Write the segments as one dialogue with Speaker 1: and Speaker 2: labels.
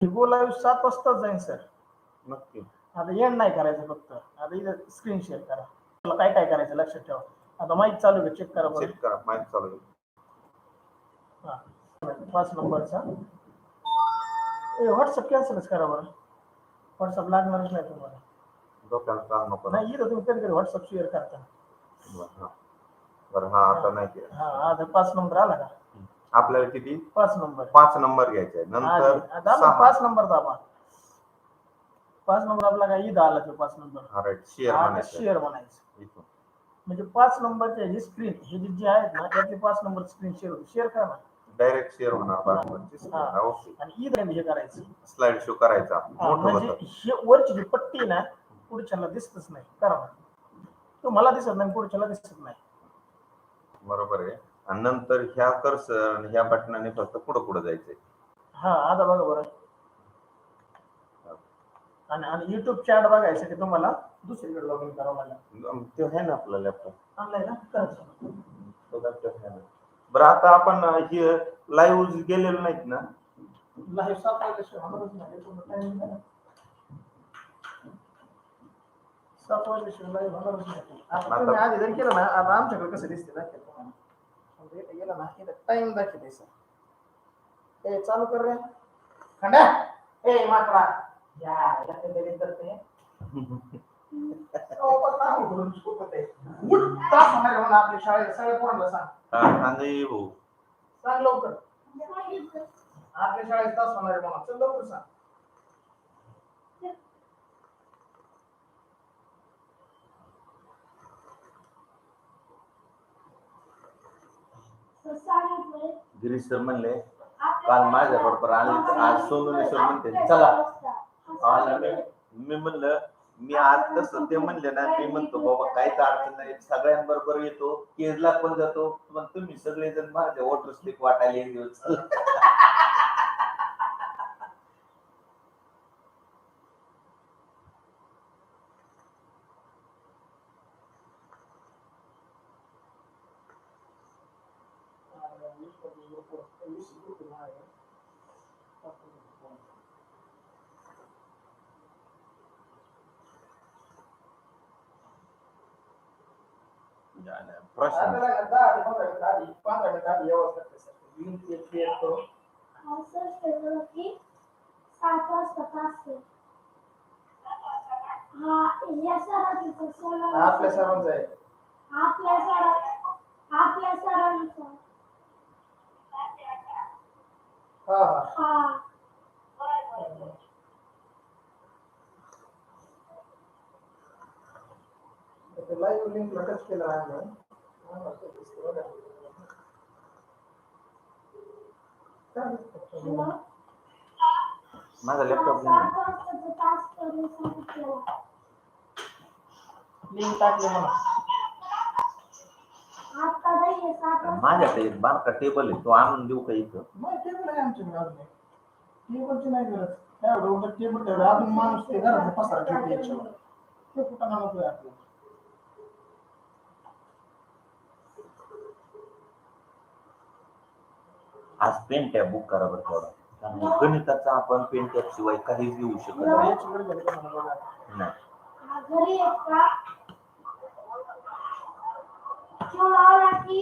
Speaker 1: Go live 7 वाजताच जाईन sir.
Speaker 2: नक्की.
Speaker 1: आता एंड नाही करायचं फक्त. आता इथं स्क्रीन शेअर करा. तुला काय काय करायचं लक्षात ठेवा. आता माईक चालू आहे, चेक करा बरं.
Speaker 2: चेक करा, माईक चालू आहे.
Speaker 1: हा 5 नंबरचा. व्हॉट्सअप कॅन्सलच करा बरं. व्हॉट्सअप लागणारच नाही तुम्हाला.
Speaker 2: डोक्याला ताण नको.
Speaker 1: नाही इथं तुम्ही कधी व्हॉट्सअप शेअर करता.
Speaker 2: बरं, हा आता नाही केलं.
Speaker 1: हा आता 5 नंबर आला का?
Speaker 2: आपल्याला किती?
Speaker 1: 5 नंबर.
Speaker 2: 5 नंबर घ्यायचे आहे. नंतर
Speaker 1: आता 5 नंबर दाबा. 5 नंबर आपला काय इथं आला तो 5 नंबर.
Speaker 2: राईट, शेअर म्हणायचं.
Speaker 1: शेअर म्हणायचं.
Speaker 2: इथून
Speaker 1: म्हणजे 5 नंबरच्या ही स्क्रीन हे जे आहेत ना त्यातले 5 नंबर स्क्रीन शेअर करा ना.
Speaker 2: डायरेक्ट शेअर होणार बरोबर. ओके.
Speaker 1: आणि इथं हे करायचं.
Speaker 2: स्लाइड शो करायचा.
Speaker 1: म्हणजे हे वरची जी पट्टी ना पुढच्याला दिसतच नाही. करा ना. तो मला दिसत नाही, पुढच्याला दिसत नाही.
Speaker 2: बरोबर आहे. आणि नंतर ह्या कर्सर ह्या बटनाने फक्त पुढे जायचंय.
Speaker 1: हा आता बघा बरं. आणि YouTube चॅट बघायसाठी तुम्हाला दुसरीकडे लॉग इन करावं लागेल.
Speaker 2: ते आहे ना आपला लॅपटॉप
Speaker 1: ऑनलाईन
Speaker 2: ना. बरं आता आपण हे लाईव्ह गेलेलो नाहीत ना.
Speaker 1: लाईव्ह 7 वाजल्याशिवाय होणारच नाही. टाइमिंग आहे ना 7 वाजल्याशिवाय लाईव्ह होणारच नाही. आता तुम्ही आधी जर केलं ना, आता आमच्याकडे कसं दिसते दाखवेल तुम्हाला. म्हणजे इथे गेलं ना, इथे टाइम दाखवते सर. हे चालू कर रे खंड्या. ए माकडा या याचे तरी तर ते आपल्या शाळेत सगळ्या पोरांना सांग
Speaker 2: भाऊ
Speaker 1: सांग लवकर. आपल्या शाळेत तास होणार आहे मला. चल लवकर सांग.
Speaker 2: गिरीश सर म्हणले काल माझ्या बरोबर आले. आज सोनवणे सर म्हणते चला. मी म्हणलं मी आज तसं ते म्हणले ना, मी म्हणतो बाबा काहीच अडचण नाही, सगळ्यांबरोबर येतो, केजला पण जातो. पण तुम्ही सगळेजण माझ्या वॉटर स्लिप वाटायला येऊन
Speaker 1: आपल्या सर्वांचं आहे.
Speaker 3: आपल्या सरांचं.
Speaker 1: हा लाईव्ह लिंक टच केलं आहे.
Speaker 2: माझा लॅपटॉप
Speaker 1: लिंक टाकले मला.
Speaker 2: माझ्याकडे एक बारका टेबल आहे, तो आणून देऊ का इथं?
Speaker 1: नाही टेबल आहे आमच्याकडे. टेबलची नाही गरज. एवढं टेबल ठेवलं अजून माणूस ते घरात पसारा ठेवतो याच्यावर. ते कुठं नकोय आपल्याला.
Speaker 2: आज पेन टॅब बुक करा बरं थोडा. कारण गणिताचा आपण पेन टॅब शिवाय काहीच घेऊ शकत नाही.
Speaker 3: घरी एक का चिवला की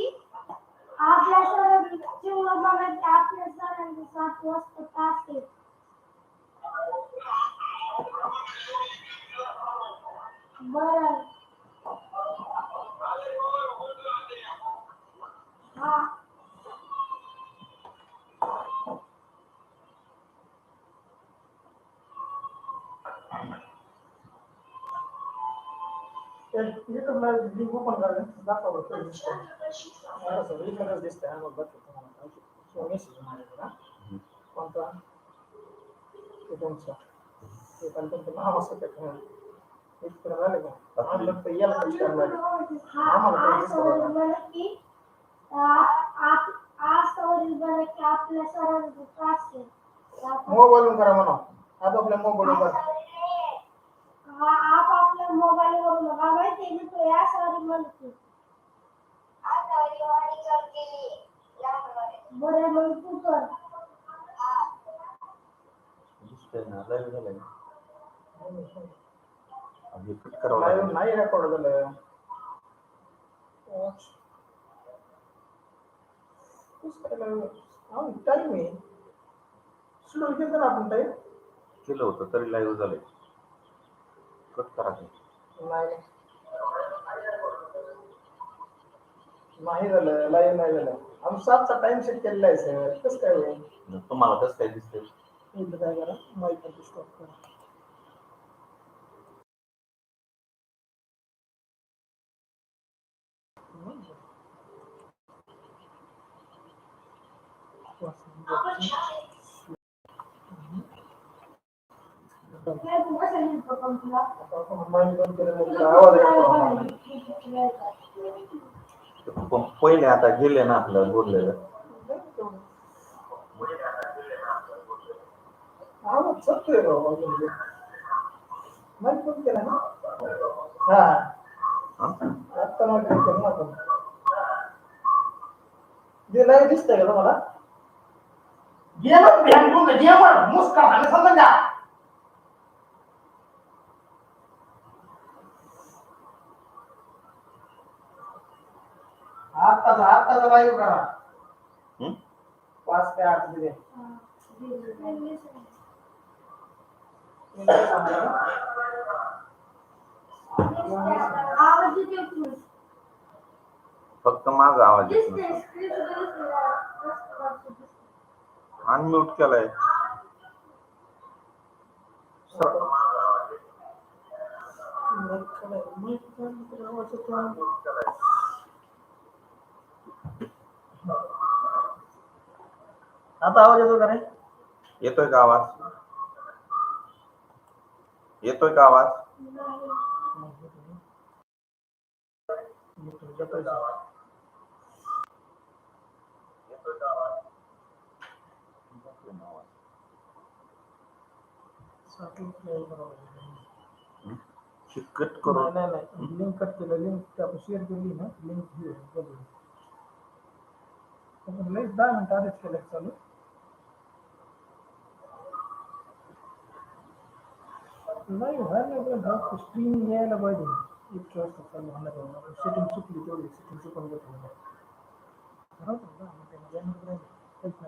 Speaker 3: आपल्या सरांनी चिवला बघायचे. आपल्या सरांनी 7 वाजता तास आहे. बरं हा
Speaker 1: युट्यूबला लिंक ओपन करा. दाखवा बरं. सगळीकडे दिसतंय. मग बघतो तुम्हाला मेसेज माझ्याकडे. कोणता ते तुमचा ते पण तुमचं नाव असं ते इकडे झालं का आणलं तर याला टच करणार. आम्हाला
Speaker 3: आपल्या सरांचं तास आहे.
Speaker 1: मोबाईल करा म्हणा. आपापल्या मोबाईल
Speaker 3: आपल्या मोबाईल वरून बघायचे मी तो या सॉरी म्हणते. बरं मग तू कर.
Speaker 2: दिसतंय ना लाईव्ह झालंय ना. हे कट करावं
Speaker 1: लाईव्ह
Speaker 2: लागेल.
Speaker 1: नाही रेकॉर्ड झालं. टाइम आहे शेड्यूल केलं ना आपण टाइम.
Speaker 2: केलं होतं तरी लाईव्ह झालंय. कट करा ते.
Speaker 1: नाही नाही झालं लाईव्ह नाही झालं. आम्ही 7चा टाइम सेट केलेला आहे सर. कसं काय होईल?
Speaker 2: तुम्हाला कसं काय दिसतंय?
Speaker 1: इथं काय करा माईक स्टॉप करा. माईक बंद केल्यानंतर आवाज येतो.
Speaker 2: पण पहिले आता गेले ना आपलं बोललेलं.
Speaker 1: आवाज चढतोय राव अजून. माईक बंद केला ना. हा आता माईक बंद केला ना आपण. जे नाही दिसतंय का तुम्हाला? गेमच ध्यान घेऊन गेमवर मुस्का आणि समजा द्या. आत्ताचा लाईव्ह करा. 5 ते 8 दिले.
Speaker 3: आवाज येतो.
Speaker 2: फक्त माझा आवाज येत नसतो. अनम्यूट केलाय.
Speaker 1: आता आवाज येतो का रे?
Speaker 2: येतोय का आवाज? येतोय का आवाज? कट करू.
Speaker 1: नाही लिंक कट केलं. लिंक आपण शेअर केली ना लिंक ही बघू. आपण लई 10 मिनिटं आधीच केलं चालू. नाही व्हायला स्ट्रीम यायला पाहिजे. इतकं वाजता चालू होणार आहे. सेटिंग चुकली तेवढी सेटिंग चुकून घेतली. बरोबर ना.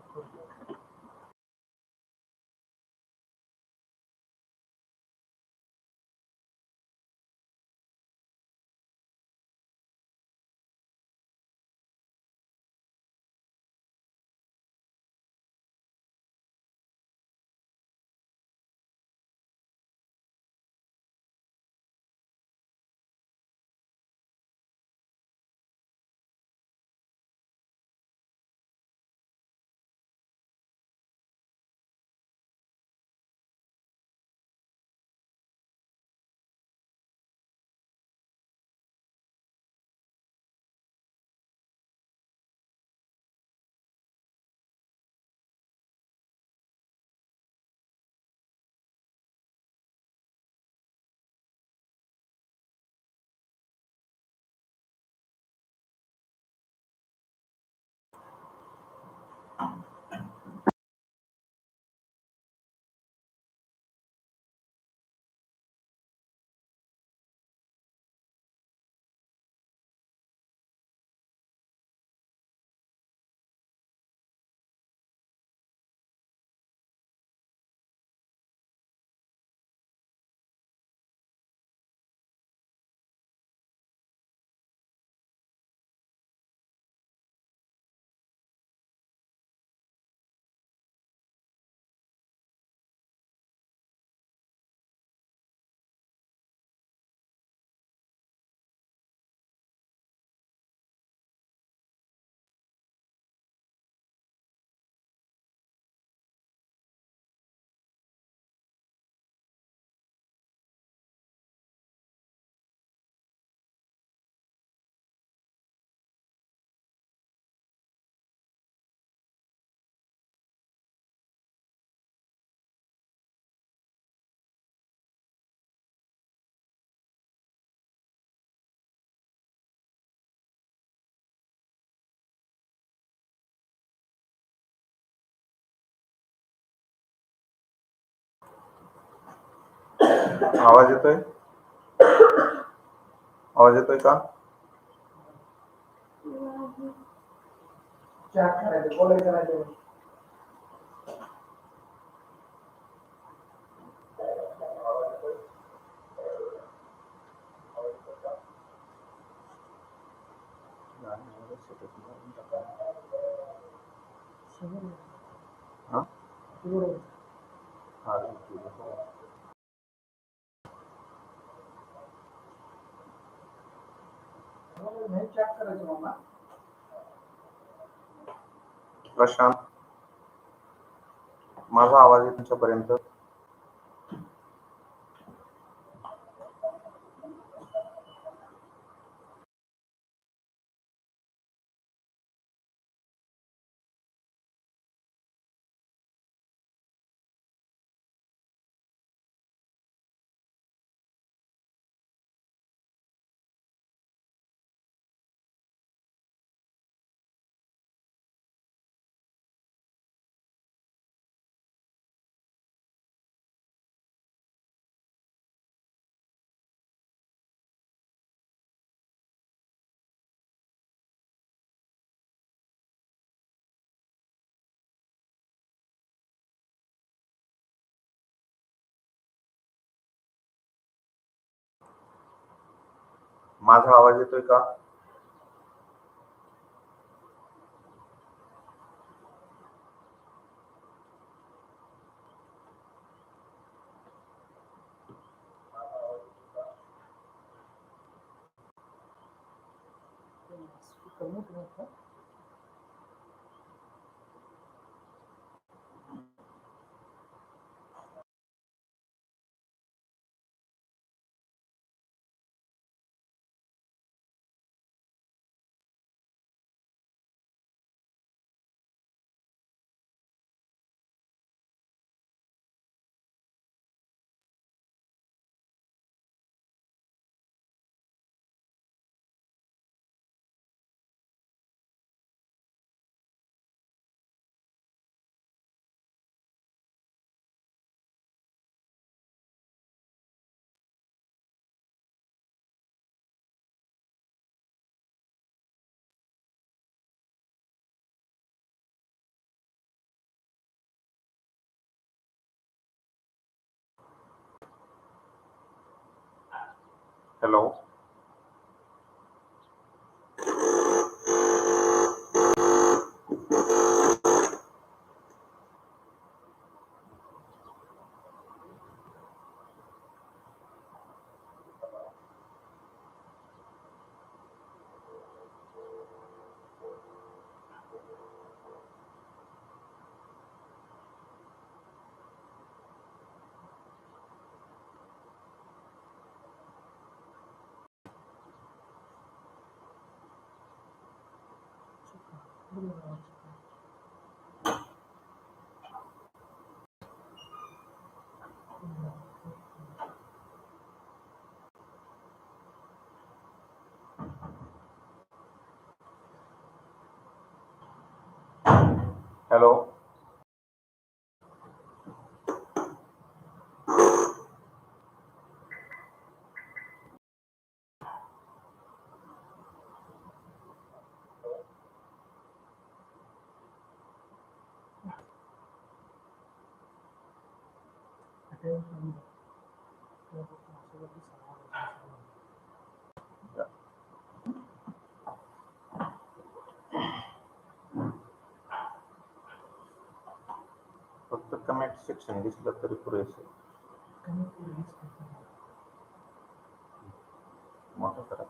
Speaker 2: आवाज येतोय? आवाज येतोय का?
Speaker 1: चॅट करायचं, बोलायचं नाही.
Speaker 2: हा?
Speaker 1: बरोबर.
Speaker 2: हा.
Speaker 1: नाही चॅट करायचं मला.
Speaker 2: प्रशांत, माझा आवाज आहे तुमच्यापर्यंत? माझा आवाज येतोय का? हॅलो. हॅलो. फक्त कमेंट सेक्शन दिसलं तरी पुरेसे. मोठं करा.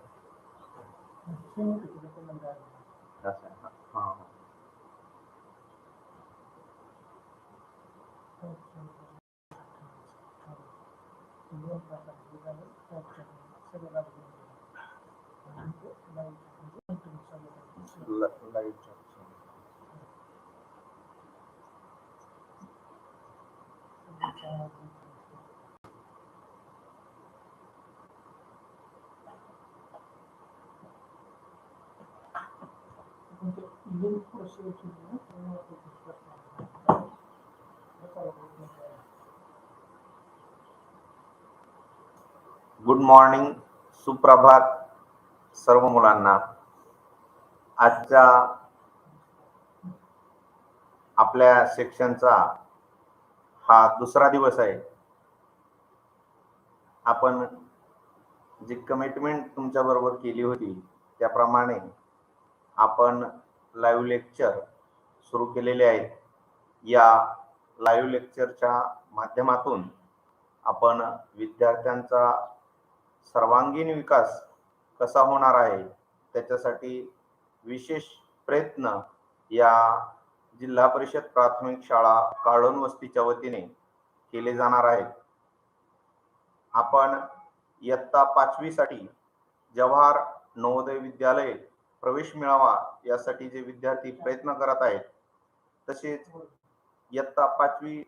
Speaker 2: असं आहे. हा. लाईट. गुड मॉर्निंग, सुप्रभात सर्व मुलांना. आजच्या आपल्या सेक्शनचा हा दुसरा दिवस आहे. आपण जी कमिटमेंट तुमच्या बरोबर केली होती त्याप्रमाणे आपण लाईव्ह लेक्चर सुरू केलेले आहेत. या लाईव्ह लेक्चरच्या माध्यमातून आपण विद्यार्थ्यांचा सर्वांगीण विकास कसा होणार आहे त्याच्यासाठी विशेष प्रयत्न या जिल्हा परिषद प्राथमिक शाळा काळोन वस्तीच्या वतीने केले जाणार आहेत. आपण इयत्ता 5वी साठी जवाहर नवोदय विद्यालय प्रवेश मिळावा यासाठी जे विद्यार्थी प्रयत्न करत आहेत, तसेच इयत्ता 5वी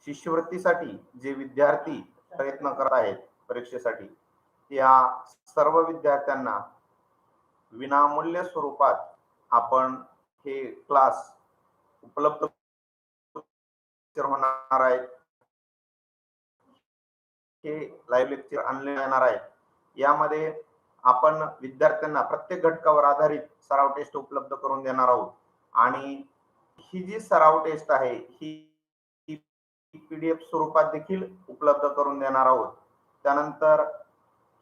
Speaker 2: शिष्यवृत्तीसाठी जे विद्यार्थी प्रयत्न करत आहेत परीक्षेसाठी, त्या सर्व विद्यार्थ्यांना विनामूल्य स्वरूपात आपण हे क्लास उपलब्ध होणार आहेत. हे लाईव्ह लेक्चर आणले जाणार आहे. यामध्ये आपण विद्यार्थ्यांना प्रत्येक घटकावर आधारित सराव टेस्ट उपलब्ध करून देणार आहोत आणि ही जी सराव टेस्ट आहे ही PDF स्वरूपात देखील उपलब्ध करून देणार आहोत. त्यानंतर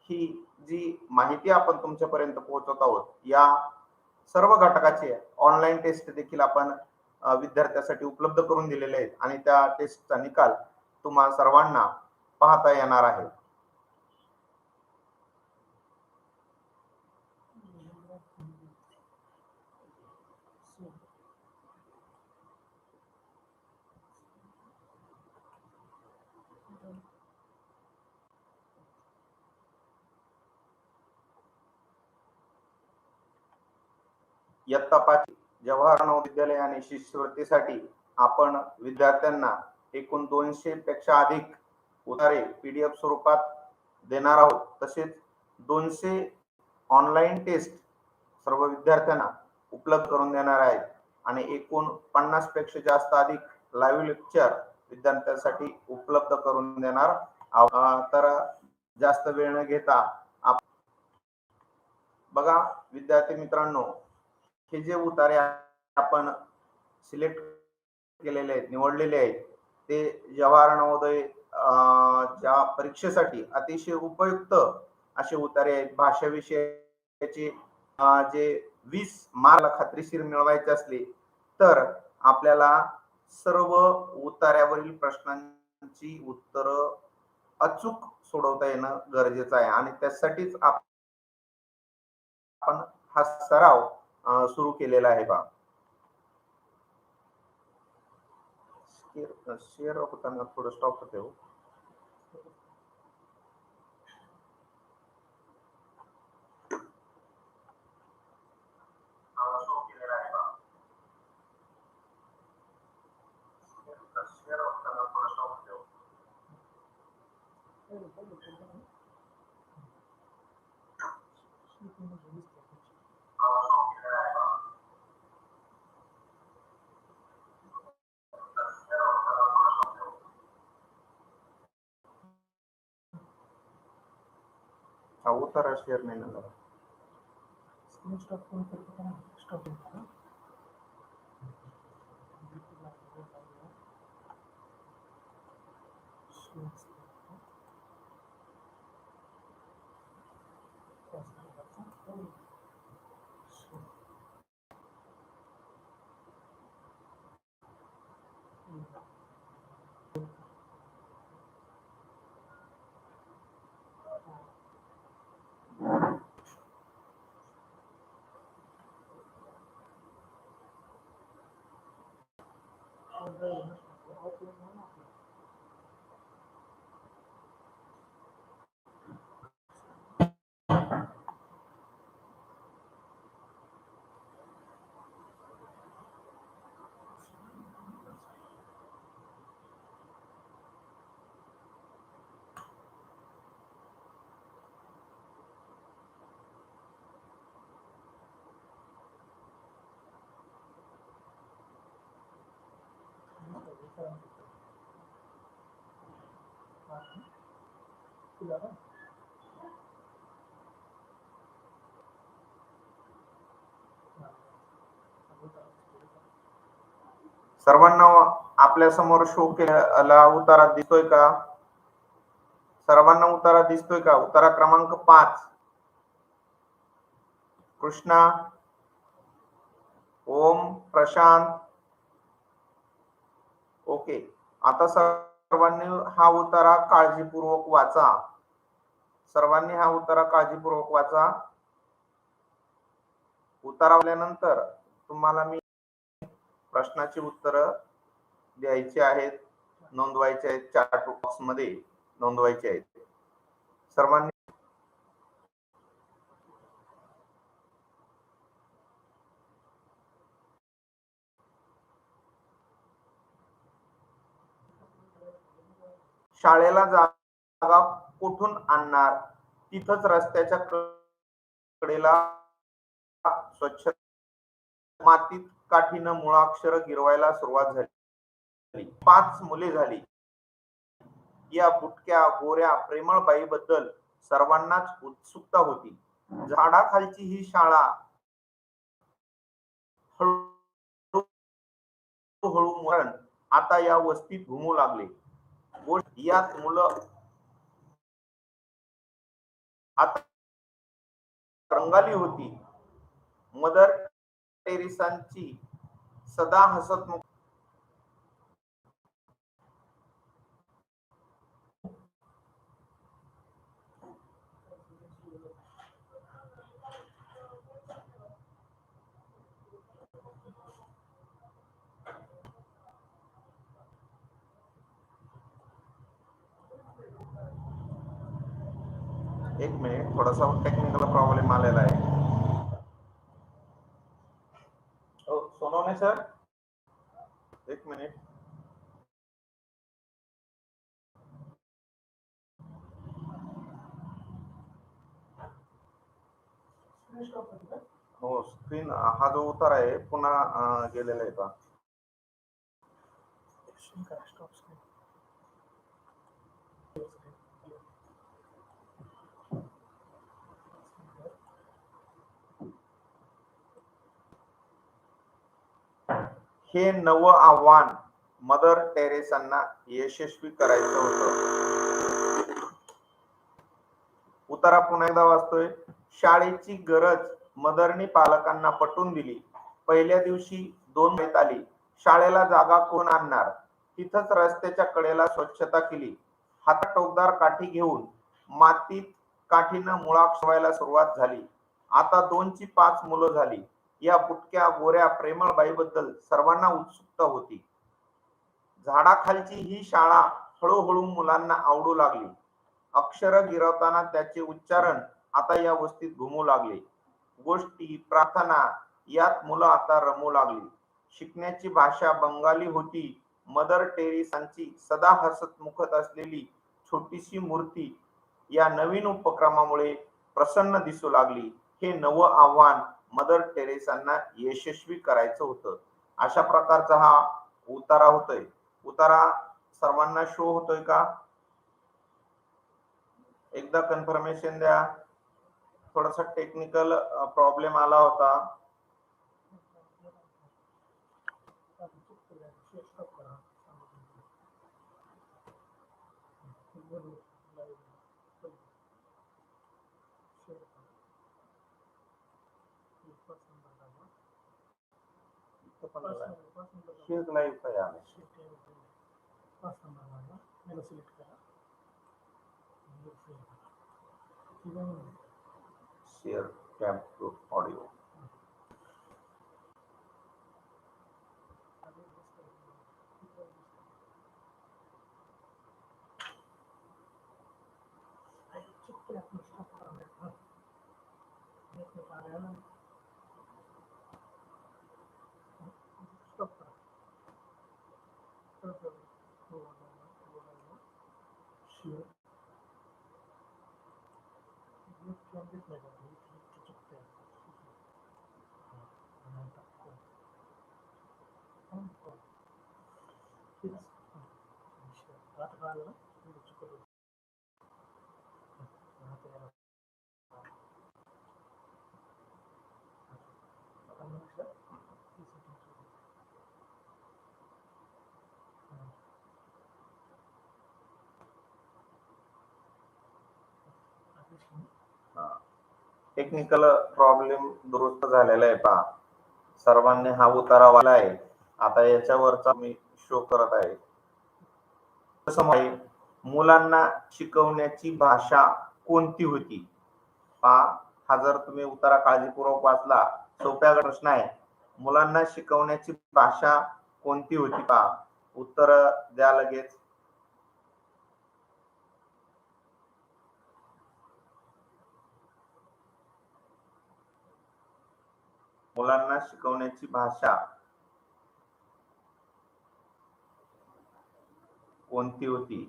Speaker 2: ही जी माहिती आपण तुमच्यापर्यंत पोहोचवत आहोत, या सर्व घटकाचे ऑनलाईन टेस्ट देखील आपण विद्यार्थ्यांसाठी उपलब्ध करून दिलेले आहेत आणि त्या टेस्टचा निकाल तुम्हा सर्वांना पाहता येणार आहे. इयत्ता 5 जवाहर नवोदय विद्यालय आणि शिष्यवृत्तीसाठी आपण विद्यार्थ्यांना एकूण 200 पेक्षा अधिक उत्तरे PDF स्वरूपात देणार आहोत. तसेच 200 ऑनलाईन टेस्ट सर्व विद्यार्थ्यांना उपलब्ध करून देणार आहेत आणि एकूण 50 पेक्षा जास्त अधिक लाईव्ह लेक्चर विद्यार्थ्यांसाठी उपलब्ध करून देणार आहोत. तर जास्त वेळ न घेता बघा विद्यार्थी मित्रांनो, हे जे उतारे आपण सिलेक्ट केलेले आहेत, निवडलेले आहेत, ते जवाहर नवोदय च्या परीक्षेसाठी अतिशय उपयुक्त असे उतारे आहेत. भाषा विषयाचे जे 20 मार्क खात्रीशीर मिळवायचे असले तर आपल्याला सर्व उतार्यावरील प्रश्नांची उत्तर अचूक सोडवता येणं गरजेचं आहे आणि त्यासाठीच आपण हा सराव सुरू केलेला आहे. बा शेअर होताना थोडं स्टॉप होते हो. हा उतारा शेअर नाही ना झाला. सर्वांना आपल्या समोर शो केलेला उतारा दिसतोय का? सर्वांना उतारा दिसतोय का? उतारा क्रमांक 5 कृष्णा, ओम, प्रशांत. ओके, आता सर्वांनी हा उतारा काळजीपूर्वक वाचा. सर्वांनी हा उतारा काळजीपूर्वक वाचा. उतारा वाचल्यानंतर तुम्हाला मी प्रश्नाची उत्तर द्यायची आहेत, नोंदवायचे आहेत, चॅट बॉक्स मध्ये नोंदवायचे आहेत. सर्वांनी शाळेला जागा कुठून आणणार? तिथंच रस्त्याच्या कडेला स्वच्छ मातीत काठीनं मुळाक्षर गिरवायला सुरुवात झाली. 5 मुले झाली. या बुटक्या गोऱ्या प्रेमळ बाईबद्दल सर्वांनाच उत्सुकता होती. झाडाखालची ही शाळा हळूहळू मरण आता या वस्तीत घुमू लागले. यात मुलं आता रंगाली होती. मदर टेरेसांची सदा हसतमुख एक मिनिट, थोडासा टेक्निकल प्रॉब्लेम आलेला आहे. सोनवणे सर, एक मिनिट. हो, स्क्रीन हा जो उतार आहे पुन्हा गेलेला आहे का? हे नवं आव्हान मदर टेरेसांना यशस्वी करायचं होतं. उतारा पुन्हा एकदा वाचतोय. शाळेची गरज मदरनी पालकांना पटवून दिली. पहिल्या दिवशी 2 मैत आली. शाळेला जागा कोण आणणार? तिथंच रस्त्याच्या कडेला स्वच्छता केली. हातात टोकदार काठी घेऊन मातीत काठीनं मुळाक्षर व्हायला सुरुवात झाली. आता 2 ची 5 मुलं झाली. या बुटक्या गोऱ्या प्रेमळ बाईबद्दल सर्वांना उत्सुकता होती. झाडाखालची ही शाळा हळूहळू मुलांना आवडू लागली. अक्षर गिरवताना त्याचे उच्चारण आता या वस्तीत घुमू लागले. गोष्टी, प्रार्थना यात मुलं आता रमू लागली. शिकण्याची भाषा बंगाली होती. मदर टेरेसांची सदा हसतमुखत असलेली छोटीशी मूर्ती या नवीन उपक्रमामुळे प्रसन्न दिसू लागली. हे नवं आव्हान मदर टेरेसांना यशस्वी करायचं होतं. अशा प्रकारचा हा उतारा होतोय. उतारा सर्वांना शो होतोय का? एकदा कन्फर्मेशन द्या. थोडासा टेक्निकल प्रॉब्लेम आला होता. शेअर लाईव्ह काय आहे? Share camp audio. Technical problem दुरुस्त झालेला आहे पहा. सर्वांनी हा उतारा वाला आहे. आता याच्यावरचा मी शो करत आहे. कसं आहे, मुलांना शिकवण्याची भाषा कोणती होती पहा. हा जर तुम्ही उतारा काळजीपूर्वक वाचला, सोप्या प्रश्न आहे. मुलांना शिकवण्याची भाषा कोणती होती पहा. उत्तर द्या लगेच. मुलांना शिकवण्याची भाषा कोणती होती?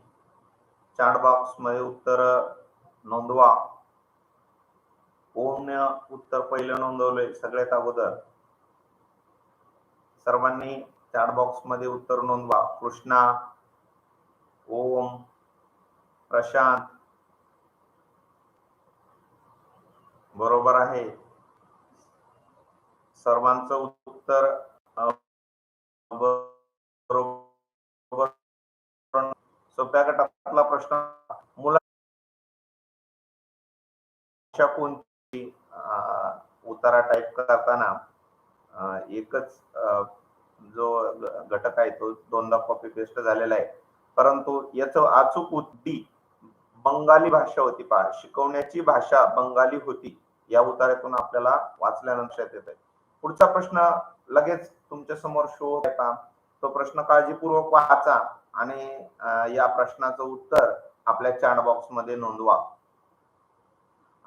Speaker 2: चॅट बॉक्स मध्ये उत्तर नोंदवा. ओमने उत्तर पहिलं नोंदवलंय सगळ्यात अगोदर. सर्वांनी चॅट बॉक्स मध्ये उत्तर नोंदवा. कृष्णा, ओम, प्रशांत बरोबर आहे. सर्वांचं उत्तर बरोबर. सोप्या गटातला प्रश्न, मुलांना कोणती उतारा टाईप करताना एकच जो घटक आहे तो दोनदा कॉपी पेस्ट झालेला आहे, परंतु याचं अचूक उत्तर बंगाली भाषा होती पहा. शिकवण्याची भाषा बंगाली होती. या उतार्यातून आपल्याला वाचल्यानंतर येत आहे. पुढचा प्रश्न लगेच तुमच्या समोर शो होता. तो प्रश्न काळजीपूर्वक वाचा आणि या प्रश्नाचं उत्तर आपल्या चॅट बॉक्स मध्ये नोंदवा.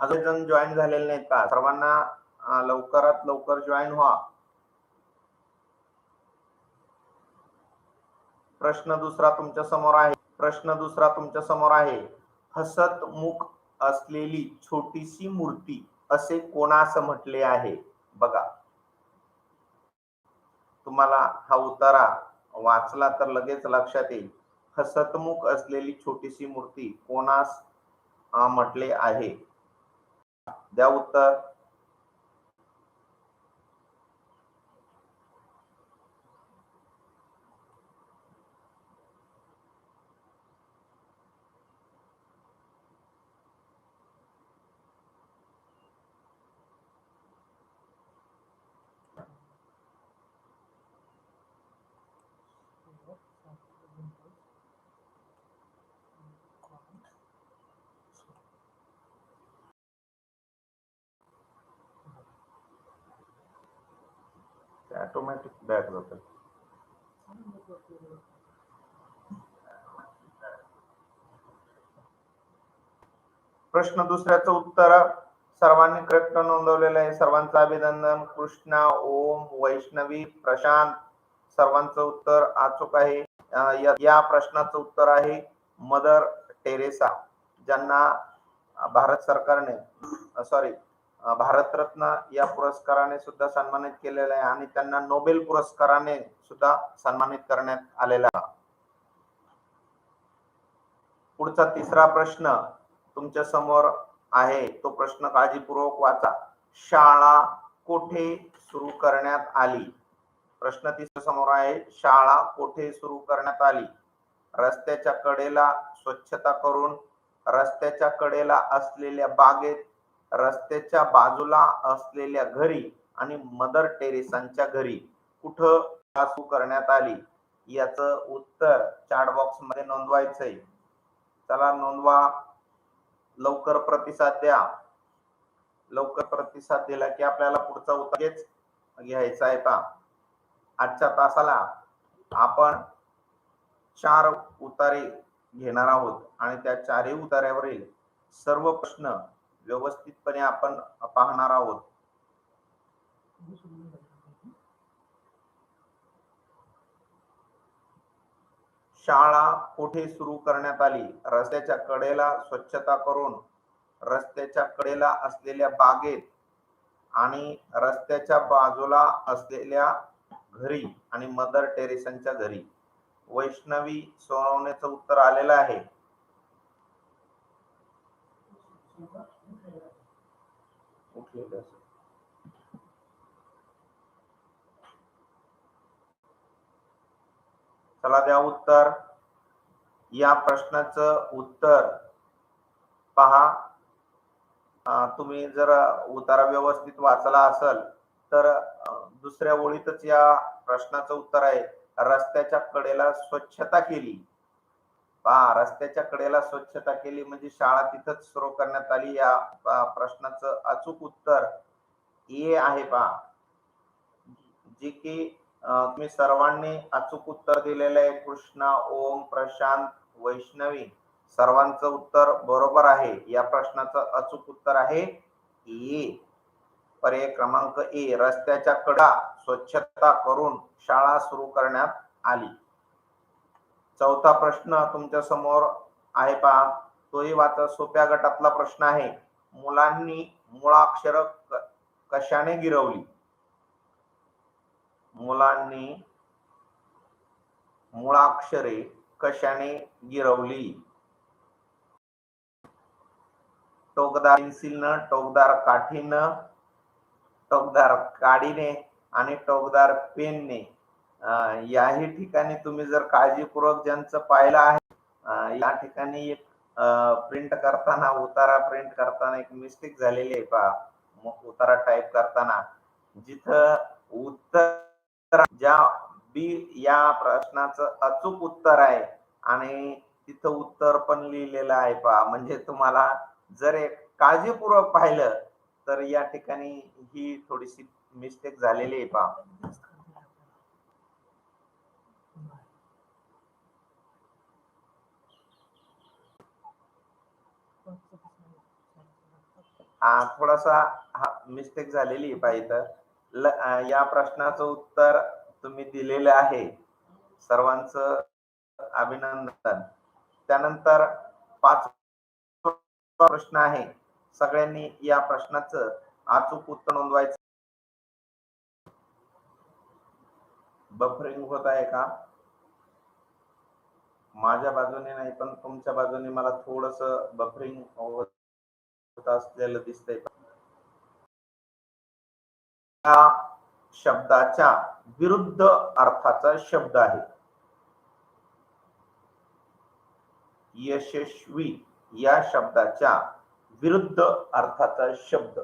Speaker 2: अजून जण जॉईन झालेले नाहीत का? सर्वांना लवकरात लवकर जॉईन व्हा. प्रश्न दुसरा तुमच्या समोर आहे. हसतमुख असलेली छोटीशी मूर्ती असे कोणास म्हटले आहे? बघा, तुम्हाला हा उतारा वाचला तर लगेच लक्षात येईल. हसतमुख असलेली छोटीशी मूर्ती कोणास म्हटले आहे? द्या उत्तर. ऑटोमॅटिक बॅक जातं. प्रश्न दुसऱ्याचं उत्तर सर्वांनी करेक्ट नोंदवलेलं आहे. सर्वांचं अभिनंदन. कृष्णा, ओम, वैष्णवी, प्रशांत सर्वांचं उत्तर अचूक आहे. या प्रश्नाचं उत्तर आहे मदर टेरेसा, ज्यांना भारत सरकारने भारतरत्न या पुरस्काराने सुद्धा सन्मानित केलेलं आहे आणि त्यांना नोबेल पुरस्काराने सुद्धा सन्मानित करण्यात आलेला आहे. पुढचा तिसरा प्रश्न तुमच्या समोर आहे. तो प्रश्न काळजीपूर्वक वाचा. शाळा कोठे सुरू करण्यात आली? प्रश्न तिसरा समोर आहे. शाळा कोठे सुरू करण्यात आली? रस्त्याच्या कडेला स्वच्छता करून, रस्त्याच्या कडेला असलेल्या बागेत, रस्त्याच्या बाजूला असलेल्या घरी आणि मदर टेरेसांच्या घरी कुठं सुरू करण्यात आली? याचं उत्तर चॅट बॉक्स मध्ये नोंदवायचंय. चला नोंदवा. लवकर प्रतिसाद द्या. लवकर प्रतिसाद दिला की आपल्याला पुढचा उत्तर घ्यायचा आहे. आजच्या तासाला आपण 4 उतारे घेणार आहोत आणि त्या 4ही उतार्यावरील सर्व प्रश्न व्यवस्थितपणे आपण पाहणार आहोत. शाळा कोठे सुरू करण्यात आली? रस्त्याच्या कडेला स्वच्छता करून, रस्त्याच्या कडेला असलेल्या बागेत आणि रस्त्याच्या बाजूला असलेल्या घरी आणि मदर टेरेसांच्या घरी. वैष्णवी सोनवणेचं उत्तर आलेलं आहे. चला द्या उत्तर. या प्रश्नाचं उत्तर पहा. तुम्ही जर उतारा व्यवस्थित वाचला असेल तर दुसऱ्या ओळीतच या प्रश्नाचं उत्तर आहे, रस्त्याच्या कडेला स्वच्छता केली. पहा, रस्त्याच्या कडेला स्वच्छता केली म्हणजे शाळा तिथंच सुरू करण्यात आली. या प्रश्नाचं अचूक उत्तर ए आहे. पहा, जे की तुम्ही सर्वांनी अचूक उत्तर दिलेलं आहे. कृष्णा, ओम, प्रशांत, वैष्णवी सर्वांचं उत्तर बरोबर आहे. या प्रश्नाचं अचूक उत्तर आहे ए. पर्याय क्रमांक ए, रस्त्याच्या कडा स्वच्छता करून शाळा सुरू करण्यात आली. चौथा प्रश्न तुमच्या समोर आहे. पहा, तोही वाचा. सोप्या गटातला प्रश्न आहे. मुलांनी मुळाक्षर कशाने गिरवली? मुलांनी मुळाक्षरे कशाने गिरवली? टोकदार पेन्सिलनं, टोकदार काठीनं, टोकदार काडीने आणि टोकदार पेनने. याही ठिकाणी तुम्ही जर काळजीपूर्वक ज्यांचं पाहिलं आहे, या ठिकाणी एक प्रिंट करताना, उतारा प्रिंट करताना एक मिस्टेक झालेली आहे. पहा, उतारा टाईप करताना जिथं उत्तर ज्या बी या प्रश्नाचं अचूक उत्तर आहे आणि तिथं उत्तर पण लिहिलेलं आहे. पहा, म्हणजे तुम्हाला जर एक काळजीपूर्वक पाहिलं तर या ठिकाणी ही थोडीशी मिस्टेक झालेली आहे. पहा, थोडासा मिस्टेक झालेली आहे. पहा, इथं या प्रश्नाचं उत्तर तुम्ही दिलेलं आहे. सर्वांचं अभिनंदन. त्यानंतर 5वा प्रश्न आहे. सगळ्यांनी या प्रश्नाचं अचूक उत्तर नोंदवायचं. बफरिंग होत आहे का? माझ्या बाजूने नाही पण तुमच्या बाजूने मला थोडस बफरिंग होत असलेलं दिसतंय. या शब्दाच्या विरुद्ध अर्थाचा शब्द आहे. यशस्वी या शब्दाच्या विरुद्ध अर्थाचा शब्द.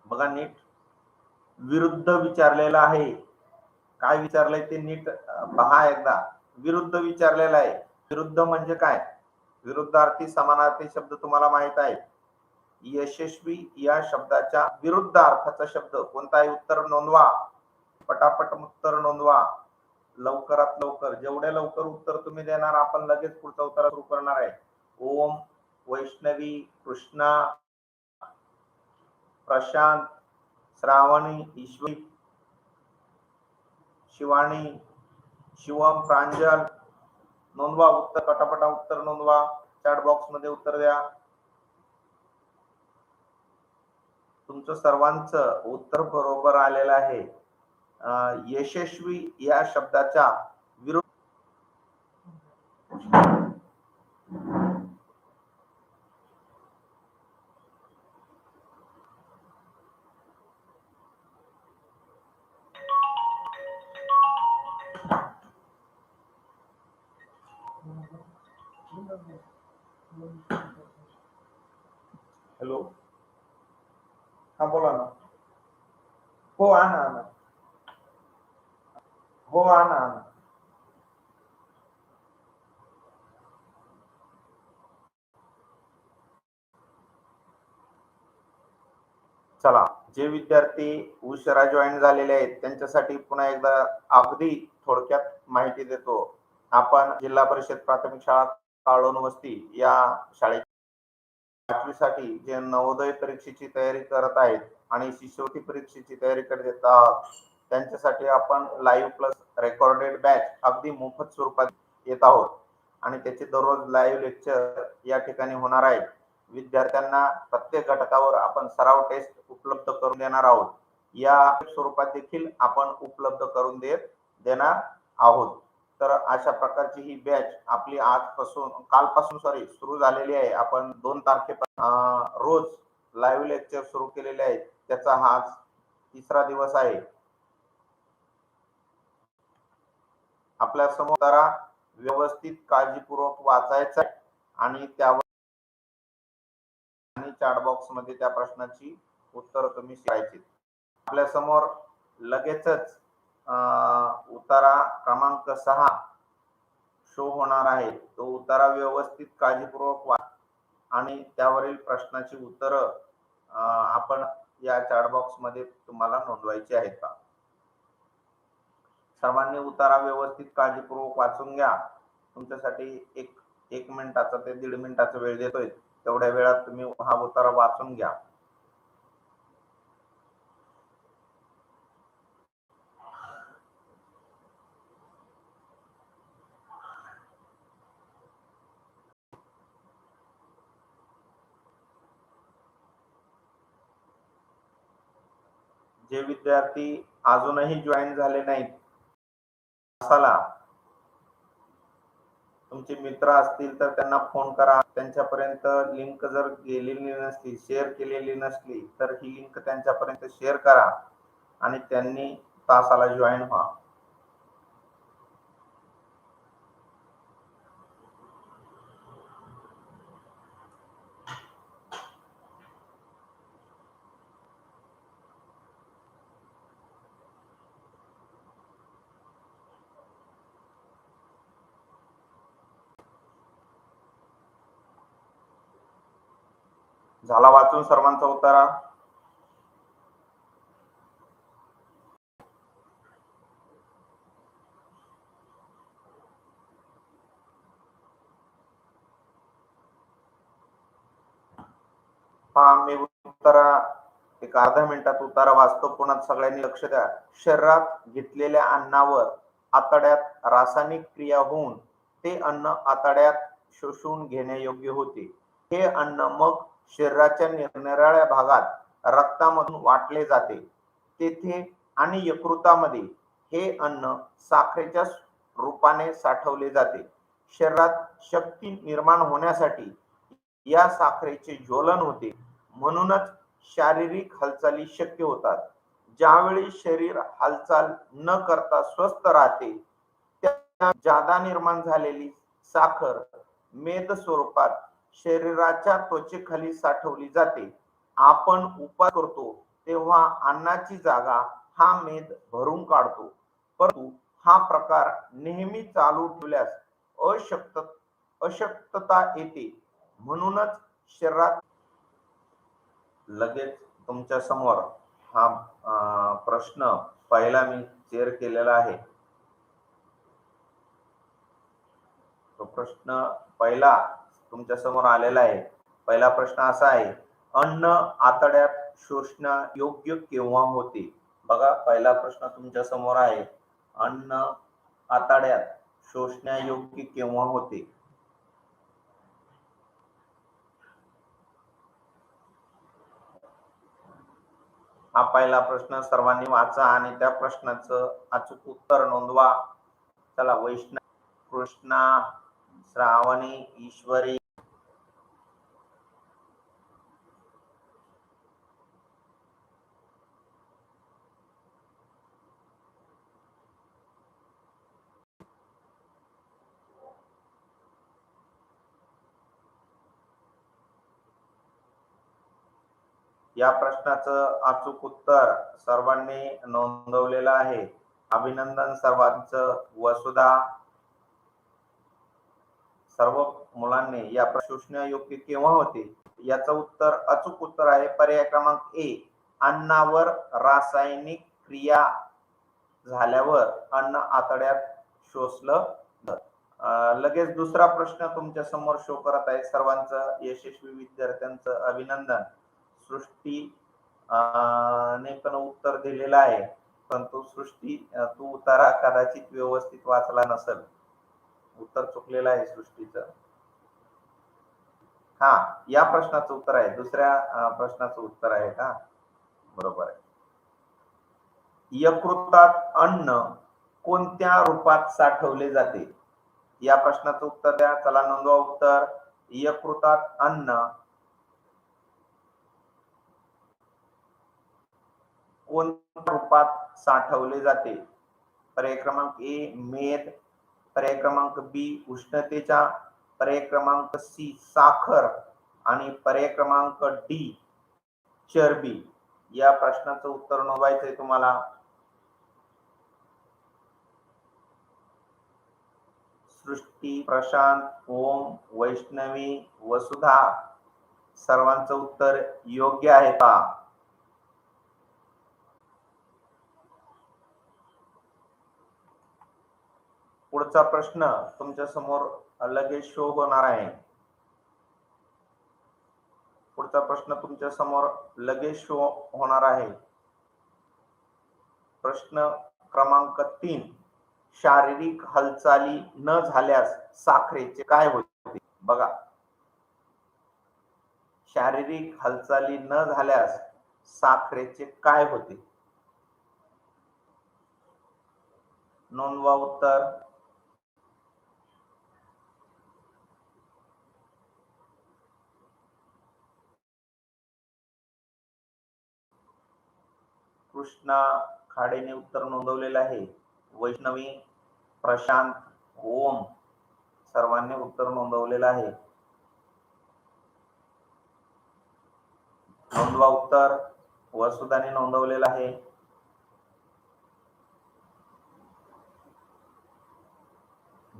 Speaker 2: बघा नीट, विरुद्ध विचारलेला आहे. काय विचारलंय ते नीट पहा एकदा. विरुद्ध विचारलेला आहे. विरुद्ध म्हणजे काय? विरुद्धार्थी समानार्थी शब्द तुम्हाला माहित आहे. यशस्वी या शब्दाच्या विरुद्ध अर्थाचा शब्द कोणता आहे? उत्तर नोंदवा, पटापट उत्तर नोंदवा. लवकरात लवकर, जेवढ्या लवकर उत्तर तुम्ही देणार आपण लगेच पुढचा उत्तर सुरू करणार आहे. ओम, वैष्णवी, कृष्णा, प्रशांत, श्रावणी, ईश्वरी, शिवानी, शिवम, प्रांजल. नोंदवा उत्तर, पटापटा उत्तर नोंदवा. चॅट बॉक्स मध्ये उत्तर द्या. तुमचं सर्वांचं उत्तर बरोबर आलेलं आहे. यशस्वी या शब्दाच्या विरुद्ध हॅलो, हा बोला ना. हो आणा आणा. हो आणा आणा. चला, जे विद्यार्थी उशिरा जॉईन झालेले आहेत त्यांच्यासाठी पुन्हा एकदा अगदी थोडक्यात माहिती देतो. आपण जिल्हा परिषद प्राथमिक शाळा काळोन वस्ती या शाळेत 8वी जे नवोदय परीक्षेची तयारी करत आहेत आणि शिष्यवृत्ती परीक्षेची तयारी करत आहात त्यांच्यासाठी आपण लाईव्ह प्लस रेकॉर्डेड बॅच अगदी मोफत स्वरूपात येत आहोत आणि त्याचे दररोज लाईव्ह लेक्चर या ठिकाणी होणार आहेत. विद्यार्थ्यांना प्रत्येक घटकावर आपण सराव टेस्ट उपलब्ध करून देणार आहोत. या स्वरूपात देखील आपण उपलब्ध करून देणार आहोत. तर अशा प्रकारची ही बॅच आपली कालपासून सुरू झालेली आहे. आपण 2 तारखेपासून रोज लाईव्ह लेक्चर सुरू केलेले आहेत. त्याचा हा 3रा दिवस आहे. आपल्या समोर व्यवस्थित काळजीपूर्वक वाचायचं आणि त्यावर आणि चॅट बॉक्स मध्ये त्या प्रश्नाची उत्तर तुम्ही शिकायची. आपल्या समोर लगेचच उतारा क्रमांक 6 शो होणार आहे. तो उतारा व्यवस्थित काळजीपूर्वक वाचा आणि त्यावरील प्रश्नाची उत्तरं आपण या चॅट बॉक्स मध्ये तुम्हाला नोंदवायची आहेत का. सर्वांनी उतारा व्यवस्थित काळजीपूर्वक वाचून घ्या. तुमच्यासाठी एक मिनिटाचा ते 1.5 मिनिटाचा वेळ देतोय. तेवढ्या वेळात तुम्ही हा उतारा वाचून घ्या. जे विद्यार्थी अजूनही जॉईन झाले नाहीत, तुमचे मित्र असतील तर त्यांना फोन करा. त्यांच्यापर्यंत लिंक जर गेलेली नसली, शेअर केलेली नसली तर ही लिंक त्यांच्यापर्यंत शेअर करा आणि त्यांनी तासाला जॉईन व्हा. झाला वाचून सर्वांचा उतारा. पहा, मी उतारा एक अर्ध्या मिनिटात उतारा वाचतो. पुन्हा सगळ्यांनी लक्ष द्या. शरीरात घेतलेल्या अन्नावर आतड्यात रासायनिक क्रिया होऊन ते अन्न आतड्यात शोषून घेण्यायोग्य होते. हे अन्न मग शरीराच्या निरनिराळ्या भागात रक्तामधून वाटले जाते. तेथे आणि यकृतामध्ये हे अन्न साखरेच्या रूपाने साठवले जाते. शरीरात शक्ती निर्माण होण्यासाठी या साखरेचे ज्वलन होते. म्हणूनच शारीरिक हालचाली शक्य होतात. ज्यावेळी शरीर हालचाल न करता स्वस्थ राहते, त्या जादा निर्माण झालेली साखर मेद स्वरूपात शरीराच्या त्वचेखाली साठवली जाते. आपण उपास करतो तेव्हा अन्नाची जागा हा मेद भरून काढतो. परंतु हा प्रकार नेहमी चालू ठेवल्यास अशक्तता येते. म्हणूनच शरीरात लगेच तुमच्या समोर हा प्रश्न पहिला मी शेअर केलेला आहे. तो प्रश्न पहिला तुमच्या समोर आलेला आहे. पहिला प्रश्न असा आहे, अन्न आतड्यात शोषणं योग्य केव्हा होते. बघा, पहिला प्रश्न तुमच्या समोर आहे, अन्न आतड्यात शोषण्यायोग्य केव्हा होते. हा पहिला प्रश्न सर्वांनी वाचा आणि त्या प्रश्नाचं अचूक उत्तर नोंदवा. चला, वैष्णव, कृष्णा, श्रावणी, ईश्वरी, या प्रश्नाचं अचूक उत्तर सर्वांनी नोंदवलेलं आहे. अभिनंदन सर्वांचं. वसुधा, सर्व मुलांनी या शोषण्यायोग्य केव्हा होते याचं उत्तर अचूक उत्तर आहे पर्याय क्रमांक ए, अन्नावर रासायनिक क्रिया झाल्यावर अन्न आतड्यात शोषलं. लगेच दुसरा प्रश्न तुमच्या समोर शो करत आहे. सर्वांचं, यशस्वी विद्यार्थ्यांचं अभिनंदन. सृष्टी ने पण उत्तर दिलेलं आहे, परंतु सृष्टी तू उतारा कदाचित व्यवस्थित वाचला नसेल. उत्तर चुकलेलं आहे सृष्टीचं. हा, या प्रश्नाचं उत्तर आहे. दुसऱ्या प्रश्नाचं उत्तर आहे का? बरोबर आहे. यकृतात अन्न कोणत्या रूपात साठवले जाते. या प्रश्नाचं उत्तर द्या. चला, नोंदवा उत्तर. यकृतात अन्न कोणत्या रूपात साठवले जाते. पर्याय क्रमांक ए, मेद. पर्याय क्रमांक बी, उष्णतेच्या. पर्याय क्रमांक सी, साखर. आणि पर्याय क्रमांक डी चरबी या प्रश्नाचं उत्तर नोंदवायचंय तुम्हाला. सृष्टी, प्रशांत, ओम, वैष्णवी, वसुधा सर्वांचं उत्तर योग्य आहे का? पुढचा प्रश्न तुमच्या समोर लगेच शो होणार आहे. पुढचा प्रश्न तुमच्या समोर लगेच शो होणार आहे. प्रश्न क्रमांक 3. शारीरिक हालचाली न झाल्यास साखरेचे काय होते? बघा, शारीरिक हालचाली न झाल्यास साखरेचे काय होते? नोंदवा उत्तर. कृष्णा खाडेने उत्तर नोंदवलेलं आहे. वैष्णवी, प्रशांत, ओम सर्वांनी उत्तर नोंदवलेलं आहे. नोंदवा उत्तर. वसुधाने नोंदवलेलं आहे.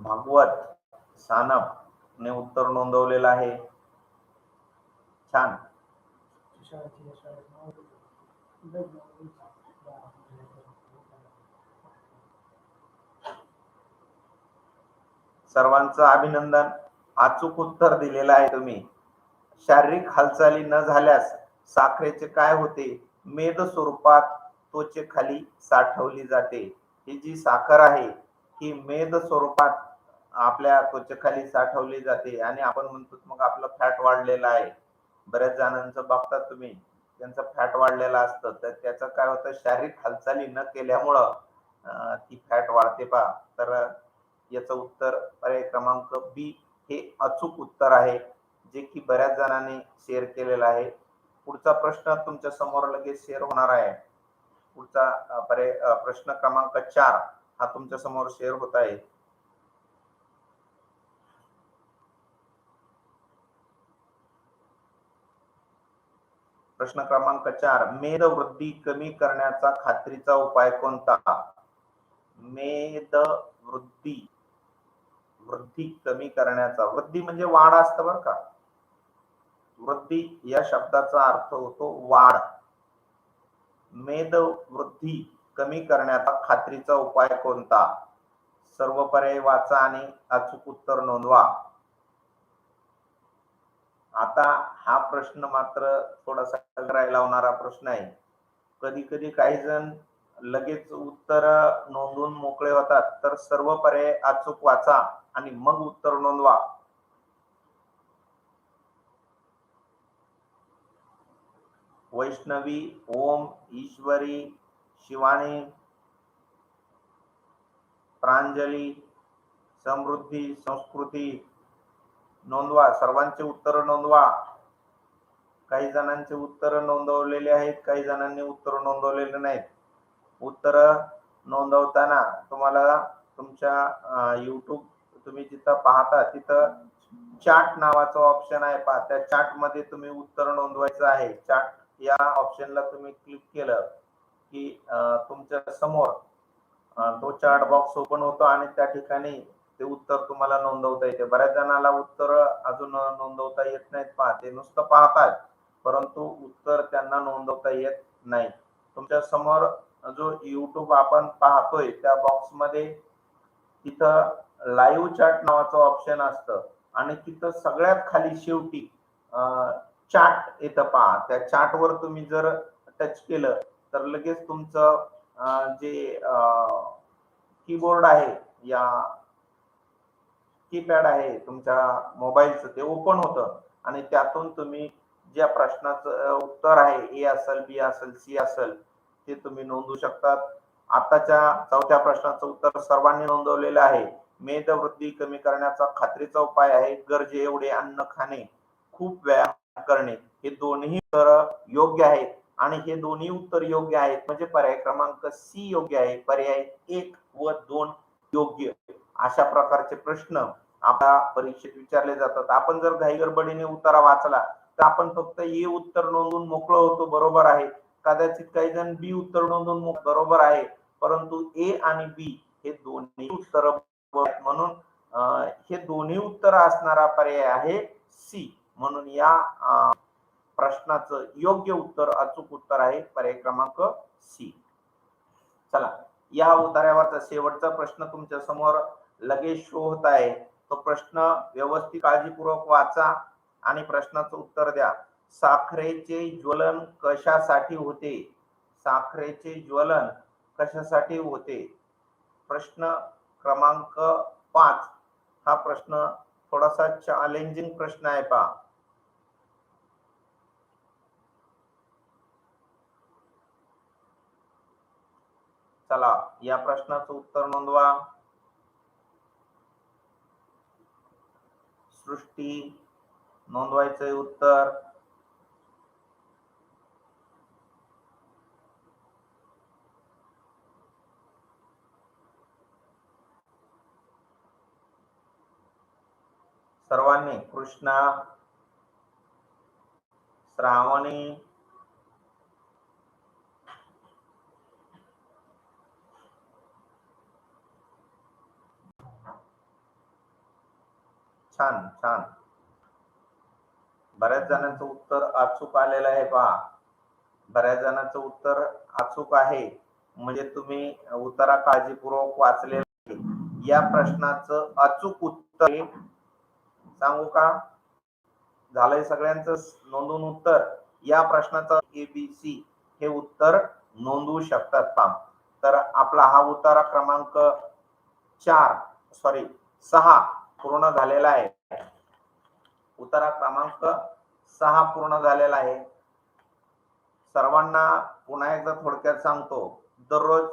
Speaker 2: भागवत सानप ने उत्तर नोंदवलेलं आहे. छान. सर्वांचं अभिनंदन. अचूक उत्तर दिलेलं आहे तुम्ही. शारीरिक हालचाली न झाल्यास साखरेचे काय होते? मेद स्वरूपात त्वचेखाली साठवली जाते. ही जी साखर आहे ही मेद स्वरूपात आपल्या त्वचेखाली साठवली जाते आणि आपण म्हणतो मग आपलं फॅट वाढलेलं आहे. बऱ्याच जणांचं बघतात तुम्ही, त्यांचं फॅट वाढलेलं असतं, तर त्याचं काय होतं, शारीरिक हालचाली न केल्यामुळं ती फॅट वाढते पहा. तर याचं उत्तर पर्याय क्रमांक बी हे अचूक उत्तर आहे, जे की बऱ्याच जणांनी शेअर केलेलं आहे. पुढचा प्रश्न तुमच्या समोर लगेच शेअर होणार आहे. पुढचा प्रश्न क्रमांक 4 हा तुमच्या समोर शेअर होत आहे. प्रश्न क्रमांक 4. मेद वृद्धी कमी करण्याचा खात्रीचा उपाय कोणता? मेद वृद्धी कमी करण्याचा, वृद्धी म्हणजे वाढ असतं बरं का. वृद्धी या शब्दाचा अर्थ होतो वाढ. मेद वृद्धी कमी करण्याचा खात्रीचा उपाय कोणता? सर्व पर्याय वाचा आणि अचूक उत्तर नोंदवा. आता हा प्रश्न मात्र थोडासा करायला लावणारा प्रश्न आहे. कधी कधी काही जण लगेच उत्तर नोंदवून मोकळे होतात, तर सर्व पर्याय अचूक वाचा आणि मग उत्तर नोंदवा. वैष्णवी, ओम, ईश्वरी, शिवानी, प्रांजली, समृद्धी, संस्कृती नोंदवा. सर्वांचे उत्तर नोंदवा. काही जणांचे उत्तर नोंदवलेले आहेत, काही जणांनी उत्तर नोंदवलेले नाहीत. उत्तर नोंदवताना तुम्हाला तुमच्या YouTube तुम्ही जिथं पाहता तिथं चॅट नावाचा ऑप्शन आहे पहा, त्या चॅट मध्ये तुम्ही उत्तर नोंदवायचं आहे. चॅट या ऑप्शनला तुम्ही क्लिक केलं की तुमच्या समोर तो चॅट बॉक्स ओपन होतो आणि त्या ठिकाणी ते उत्तर तुम्हाला नोंदवता येते. बऱ्याच जणांना उत्तर अजून नोंदवता येत नाहीत पहा, ते नुसतं पाहतात परंतु उत्तर त्यांना नोंदवता येत नाही. तुमच्या समोर जो YouTube आपण पाहतोय त्या बॉक्स मध्ये तिथं लाईव्ह चॅट नावाचं ऑप्शन असतं आणि तिथं सगळ्यात खाली शेवटी चॅट येतं पहा. त्या चॅट वर तुम्ही जर टच केलं तर लगेच तुमचं जे कीबोर्ड आहे या कीपॅड आहे तुमच्या मोबाईलचं, ते ओपन होतं आणि त्यातून तुम्ही ज्या प्रश्नाचं उत्तर आहे, ए असेल, बी असेल, सी असेल, ते तुम्ही नोंदवू शकतात. आताच्या 4थ्या प्रश्नाचं उत्तर सर्वांनी नोंदवलेलं आहे. मेद वृद्धी कमी करण्याचा खात्रीचा उपाय आहे गरजे एवढे अन्न खाणे, खूप व्यायाम करणे. हे दोन्ही उत्तर योग्य आहेत आणि हे दोन्ही उत्तर योग्य आहेत म्हणजे पर्याय क्रमांक सी योग्य आहे. पर्याय 1 व 2 योग्य. अशा प्रकारचे प्रश्न आपल्या परीक्षेत विचारले जातात. आपण जर घाई गडबडीने उत्तरा वाचला तर आपण फक्त ए उत्तर नोंदवून मोकळं होतो, बरोबर आहे. कदाचित काही जण बी उत्तर नोंदवून बरोबर आहे, परंतु ए आणि बी हे दोन्ही उत्तर म्हणून हे दोन्ही उत्तर असणारा पर्याय आहे सी. म्हणून या प्रश्नाचं योग्य उत्तर, अचूक उत्तर आहे पर्याय क्रमांक सी. चला, या उतार्यावरचा शेवटचा प्रश्न तुमच्या समोर लगेच शो होत आहे. तो प्रश्न व्यवस्थित काळजीपूर्वक वाचा आणि प्रश्नाचं उत्तर द्या. साखरेचे ज्वलन कशासाठी होते? साखरेचे ज्वलन कशासाठी होते? प्रश्न क्रमांक 5 हा प्रश्न थोडासा चॅलेंजिंग प्रश्न आहे पहा. चला, या प्रश्नाचं उत्तर नोंदवा. सृष्टी, नोंदवायचंय उत्तर. सर्वांनी, कृष्णा, श्रावणी, छान छान. बऱ्याच जणांचं उत्तर अचूक आलेलं आहे पहा. बऱ्याच जणांचं उत्तर अचूक आहे, म्हणजे तुम्ही उत्तरा काळजीपूर्वक वाचलेलं आहे. या प्रश्नाचं अचूक उत्तर सांगू का? झालंय सगळ्यांचं नोंदवून उत्तर? या प्रश्नाचं ABC हे उत्तर नोंदवू शकतात पहा. तर आपला हा उतारा क्रमांक 6 पूर्ण झालेला आहे. उतारा क्रमांक 6 पूर्ण झालेला आहे. सर्वांना पुन्हा एकदा थोडक्यात सांगतो, दररोज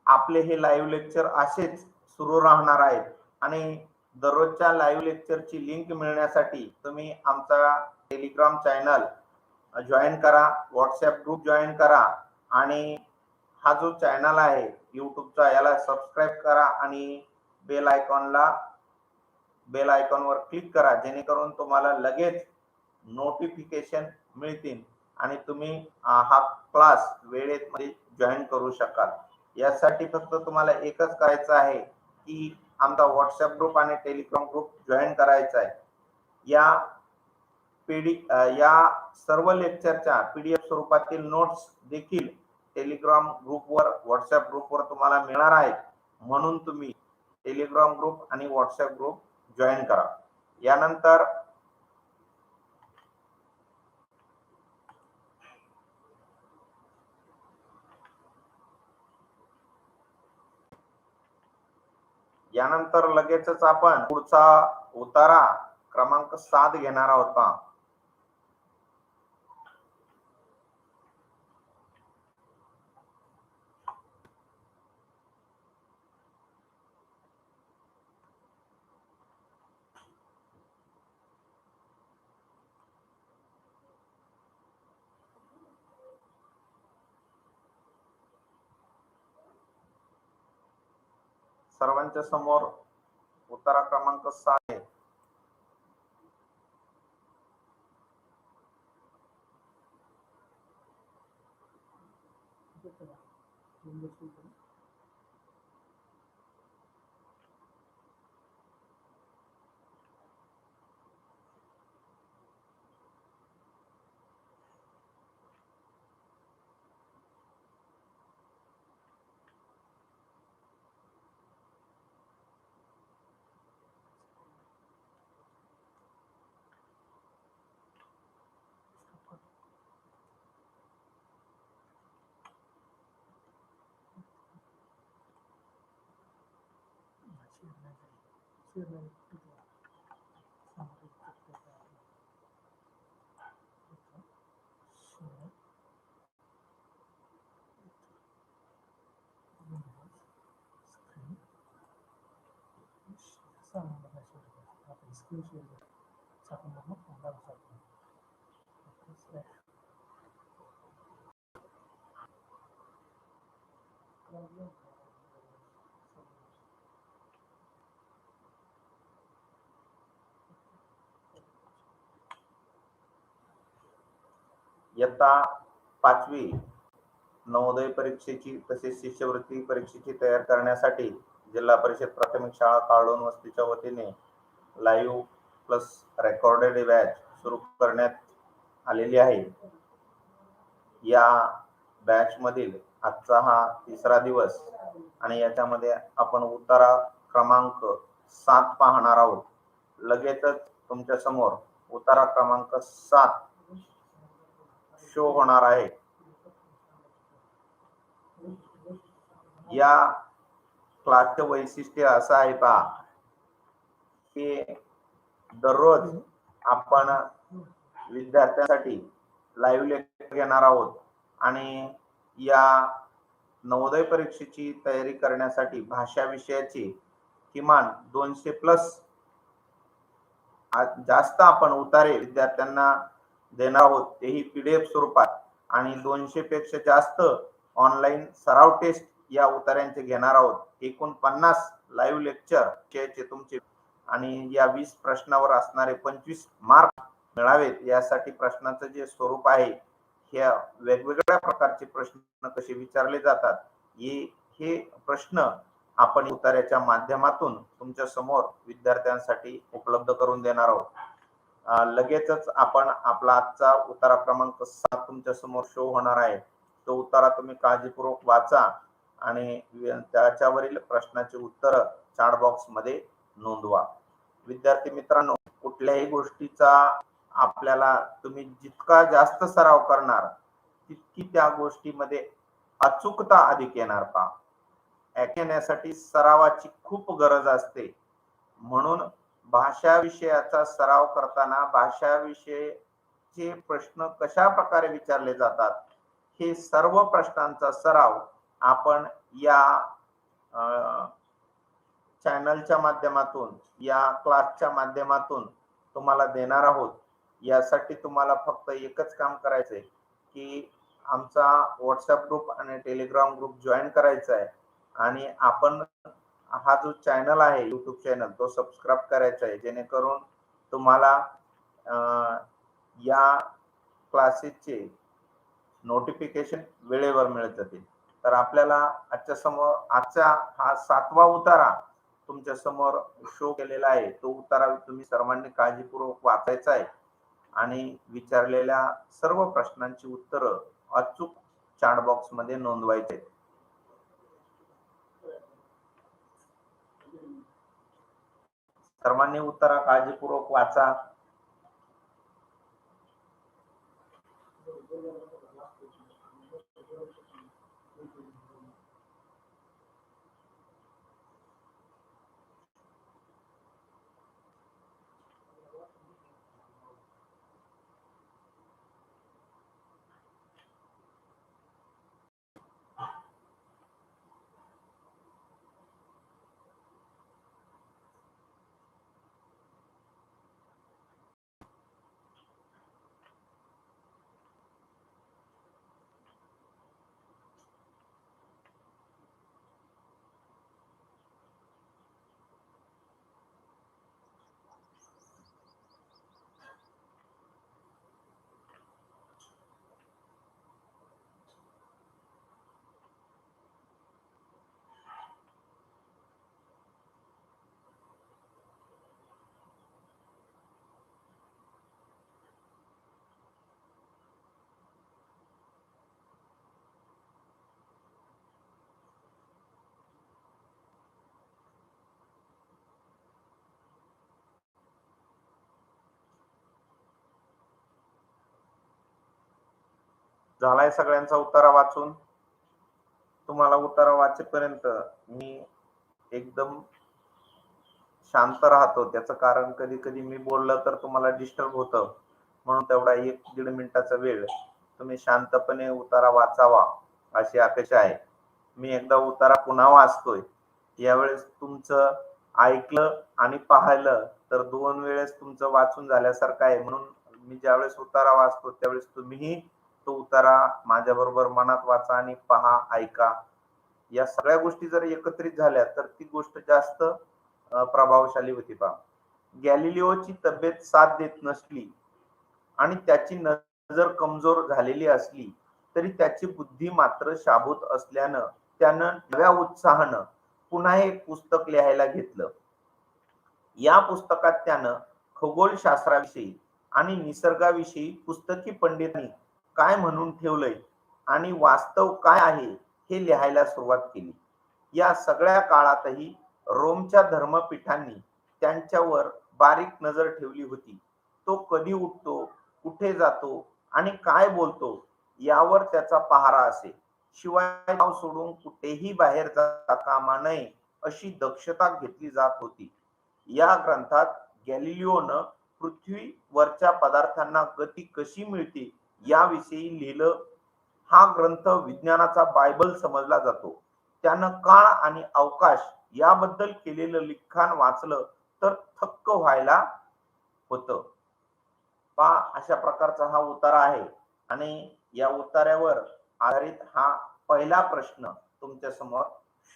Speaker 2: आपले हे लाईव्ह लेक्चर असेच सुरू राहणार आहेत आणि दररोजच्या लाईव्ह लेक्चरची लिंक मिळण्यासाठी तुम्ही आमचा टेलिग्राम चॅनल जॉईन करा, व्हॉट्सअप ग्रुप जॉईन करा आणि हा जो चॅनल आहे यूट्यूबचा याला सबस्क्राईब करा आणि बेल आयकॉनवर क्लिक करा, जेणेकरून तुम्हाला लगेच नोटिफिकेशन मिळतील आणि तुम्ही हा क्लास वेळेत जॉईन करू शकाल. यासाठी फक्त तुम्हाला एकच करायचं आहे की आमचा व्हॉट्सअप ग्रुप आणि टेलिग्राम ग्रुप जॉईन करायचा आहे. या सर्व लेक्चरच्या PDF स्वरूपातील नोट्स देखील टेलिग्राम ग्रुपवर, व्हॉट्सअप ग्रुपवर तुम्हाला मिळणार आहेत. म्हणून तुम्ही टेलिग्राम ग्रुप आणि व्हॉट्सअप ग्रुप जॉईन करा. यानंतर लगेचच आपण पुढचा उतारा क्रमांक 7 घेणार आहोत पहा. सर्वांच्या समोर उतारा क्रमांक 6 आहे. इयत्ता 5वी नवोदय परीक्षेची तसेच शिष्यवृत्ती परीक्षेची तयार करण्यासाठी जिल्हा परिषद प्राथमिक शाळा काळोन वस्तीच्या वतीने लाईव्ह प्लस रेकॉर्डेड बॅच सुरू करण्यात आलेली आहे. या बॅच मधील आजचा हा 3रा दिवस आणि याच्यामध्ये आपण उतारा क्रमांक 7 पाहणार आहोत. लगेचच तुमच्या समोर उतारा क्रमांक 7 शो होणार आहे. या क्लासचे वैशिष्ट्य असं आहे पहा की दररोज आपण विद्यार्थ्यांसाठी लाईव्ह लेक्चर घेणार आहोत आणि या नवोदय परीक्षेची तयारी करण्यासाठी भाषा विषयाची किमान 200 प्लस जास्त आपण उतारे विद्यार्थ्यांना देणार आहोत, तेही PDF स्वरूपात आणि 200 पेक्षा जास्त ऑनलाईन सराव टेस्ट या उतार्यांचे घेणार आहोत. एकूण 50 लाईव्ह लेक्चर चे तुमचे आणि या 20 प्रश्नावर असणारे 25 मार्क मिळावेत यासाठी प्रश्नाचं जे स्वरूप आहे, ह्या वेगवेगळ्या प्रकारचे प्रश्न कसे विचारले जातात हे प्रश्न आपण उतार्याच्या माध्यमातून तुमच्या समोर विद्यार्थ्यांसाठी उपलब्ध करून देणार आहोत. लगेचच आपण आपला आजचा उतारा क्रमांक 7 तुमच्या समोर शो होणार आहे. तो उतारा तुम्ही काळजीपूर्वक वाचा आणि त्याच्यावरील प्रश्नाचे उत्तर चॅट बॉक्स मध्ये नोंदवा. विद्यार्थी मित्रांनो, कुठल्याही गोष्टीचा आपल्याला तुम्ही जितका जास्त सराव करणार तितकी त्या गोष्टीमध्ये अचूकता अधिक येणार. पहा, ऐकण्यासाठी सरावाची खूप गरज असते. म्हणून भाषा विषयाचा सराव करताना भाषा विषयाचे प्रश्न कशा प्रकारे विचारले जातात हे सर्व प्रश्नांचा सराव आपण या चॅनलच्या माध्यमातून या क्लासच्या माध्यमातून तुम्हाला देणार आहोत. यासाठी तुम्हाला फक्त एकच काम करायचंय की आमचा व्हॉट्सअप ग्रुप आणि टेलिग्राम ग्रुप जॉईन करायचा आहे आणि आपण हा जो चॅनल आहे YouTube चॅनल तो सबस्क्राईब करायचा आहे, जेणेकरून तुम्हाला या क्लासेसचे नोटिफिकेशन वेळेवर मिळत जातील. तर आपल्याला आजचा हा 7वा उतारा तुमच्या समोर शो केलेला आहे. तो उतारा तुम्ही सर्वांनी काळजीपूर्वक वाचायचा आहे आणि विचारलेल्या सर्व प्रश्नांची उत्तरं अचूक चॅट बॉक्स मध्ये नोंदवायचे. सर्वांनी उतारा काळजीपूर्वक वाचा. झालाय सगळ्यांचा उतारा वाचून? तुम्हाला उतारा वाचेपर्यंत मी एकदम शांत राहतो. त्याचं कारण कधी कधी मी बोललं तर तुम्हाला डिस्टर्ब होतं, म्हणून तेवढा 1-1.5 मिनिटाचा वेळ तुम्ही शांतपणे उतारा वाचावा अशी अपेक्षा आहे. मी एकदा उतारा पुन्हा वाचतोय. यावेळेस तुमचं ऐकलं आणि पाहिलं तर 2 वेळेस तुमचं वाचून झाल्यासारखं आहे. म्हणून मी ज्यावेळेस उतारा वाचतो त्यावेळेस तुम्हीही तो उतारा माझ्या बरोबर मनात वाचा आणि पहा, ऐका. या सगळ्या गोष्टी जर एकत्रित झाल्या तर ती गोष्ट जास्त प्रभावशाली होती. पहा, गॅलिलिओची तब्येत साथ देत नसली आणि त्याची जर कमजोर झालेली असली तरी त्याची बुद्धी मात्र शाबूत असल्यानं त्यानं नव्या उत्साहानं पुन्हा एक पुस्तक लिहायला घेतलं. या पुस्तकात त्यानं खगोलशास्त्राविषयी आणि निसर्गाविषयी पुस्तकी पंडितांनी काय म्हणून ठेवलंय आणि वास्तव काय आहे हे लिहायला सुरुवात केली. या सगळ्या काळातही रोमच्या धर्मपीठांनी त्यांच्यावर बारीक नजर ठेवली होती. तो कधी उठतो, कुठे जातो आणि काय बोलतो यावर त्याचा पहारा असे. शिवाय गाव सोडून कुठेही बाहेर जाता कामा नये अशी दक्षता घेतली जात होती. या ग्रंथात गॅलिलिओनं पृथ्वीवरच्या पदार्थांना गती कशी मिळते याविषयी लिहिलं. हा ग्रंथ विज्ञानाचा बायबल समजला जातो. त्यानं काळ आणि अवकाश याबद्दल केलेलं लिखाण वाचलं तर थक्क व्हायला होतं. पहा, अशा प्रकारचा हा उतारा आहे आणि या उतार्यावर आधारित हा पहिला प्रश्न तुमच्या समोर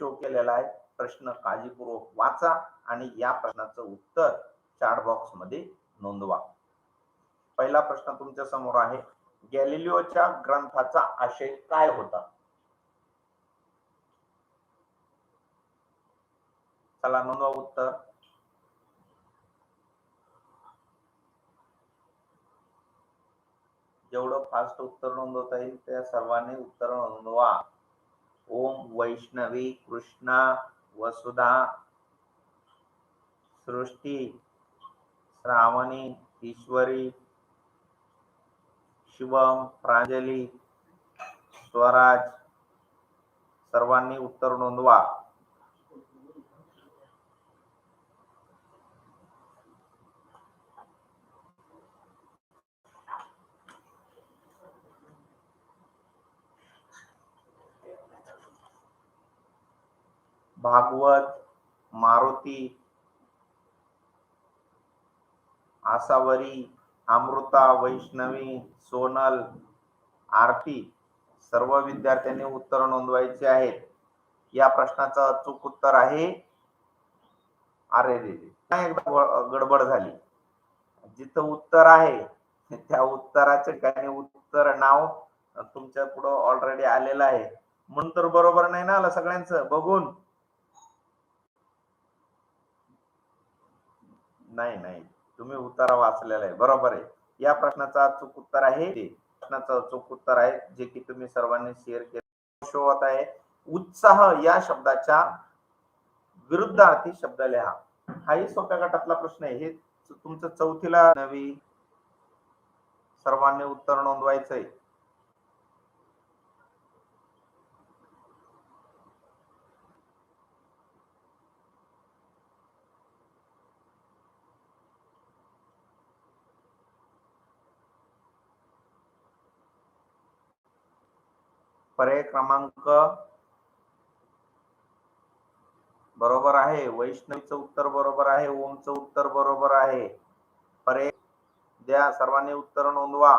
Speaker 2: शो केलेला आहे. प्रश्न काळजीपूर्वक वाचा आणि या प्रश्नाचं उत्तर चॅट बॉक्स मध्ये नोंदवा. पहिला प्रश्न तुमच्या समोर आहे, गॅलिलिओच्या ग्रंथाचा आशय काय होता? चला नोंदवा उत्तर. जेवढं फास्ट उत्तर नोंदवता येईल त्या सर्वांनी उत्तर नोंदवा. ओम वैष्णवी कृष्णा वसुधा सृष्टी श्रावणी ईश्वरी शिवम प्रांजली स्वराज सर्वांनी उत्तर नोंदवा. भागवत, मारुती, आसावरी, अमृता, वैष्णवी, सोनल, आरती सर्व विद्यार्थ्यांनी उत्तर नोंदवायचे आहेत. या प्रश्नाचं अचूक उत्तर आहे, अरे रे एकदा गडबड झाली. जिथं उत्तर आहे त्या उत्तराच्या ठिकाणी उत्तर नाव तुमच्या पुढे ऑलरेडी आलेलं आहे म्हणून तर बरोबर नाही ना आलं सगळ्यांचं बघून. नाही तुम्ही उत्तर वाचलेला आहे, बरोबर आहे. या प्रश्नाचं अचूक उत्तर आहे प्रश्नाचं अचूक उत्तर आहे जे की तुम्ही सर्वांनी शेअर केलं. शो होत आहे उत्साह या शब्दाच्या विरुद्धार्थी शब्द लिहा. हाही सोप्या गटातला प्रश्न आहे. हे तुमचं चौथीला नवी सर्वांनी उत्तर नोंदवायचंय. पर्याय क्रमांक बरोबर आहे. वैष्णवीचं उत्तर बरोबर आहे. ओमचं उत्तर बरोबर आहे. पर्याय द्या, सर्वांनी उत्तर नोंदवा.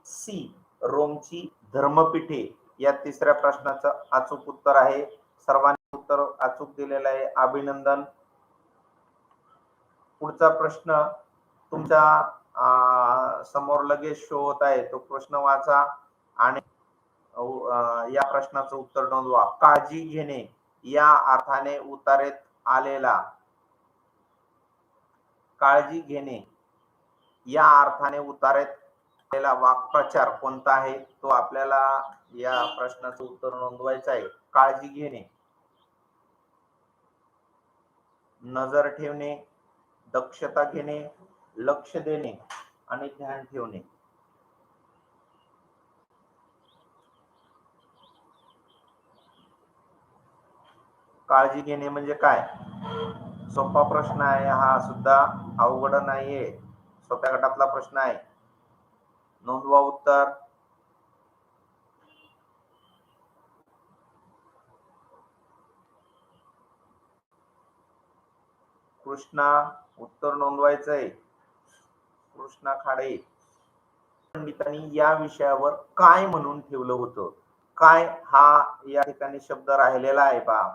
Speaker 2: सी रोमची धर्मपीठे या तिसऱ्या प्रश्नाचं अचूक उत्तर आहे. सर्वांनी उत्तर अचूक दिलेलं आहे, अभिनंदन. पुढचा प्रश्न तुमच्या समोर लगेच शो होत आहे, तो प्रश्न वाचा आणि या प्रश्नाचं उत्तर नोंदवा. काळजी घेणे या अर्थाने उतारेत आलेला काळजी घेणे या अर्थाने उतारेत आलेला वाक्प्रचार कोणता आहे तो आपल्याला या प्रश्नाचं उत्तर नोंदवायचं आहे. काळजी घेणे, नजर ठेवणे, दक्षता घेणे, लक्ष देणे आणि ध्यान ठेवणे. काळजी घेणे म्हणजे काय? सोपा प्रश्न आहे हा सुद्धा, अवघड नाहीये, सोप्या गटातला प्रश्न आहे. नोंदवा उत्तर. कृष्णा उत्तर नोंदवायचंय. कृष्णा खाडे पंडितांनी या विषयावर काय म्हणून ठेवलं होतं? काय हा या ठिकाणी शब्द राहिलेला आहे पहा.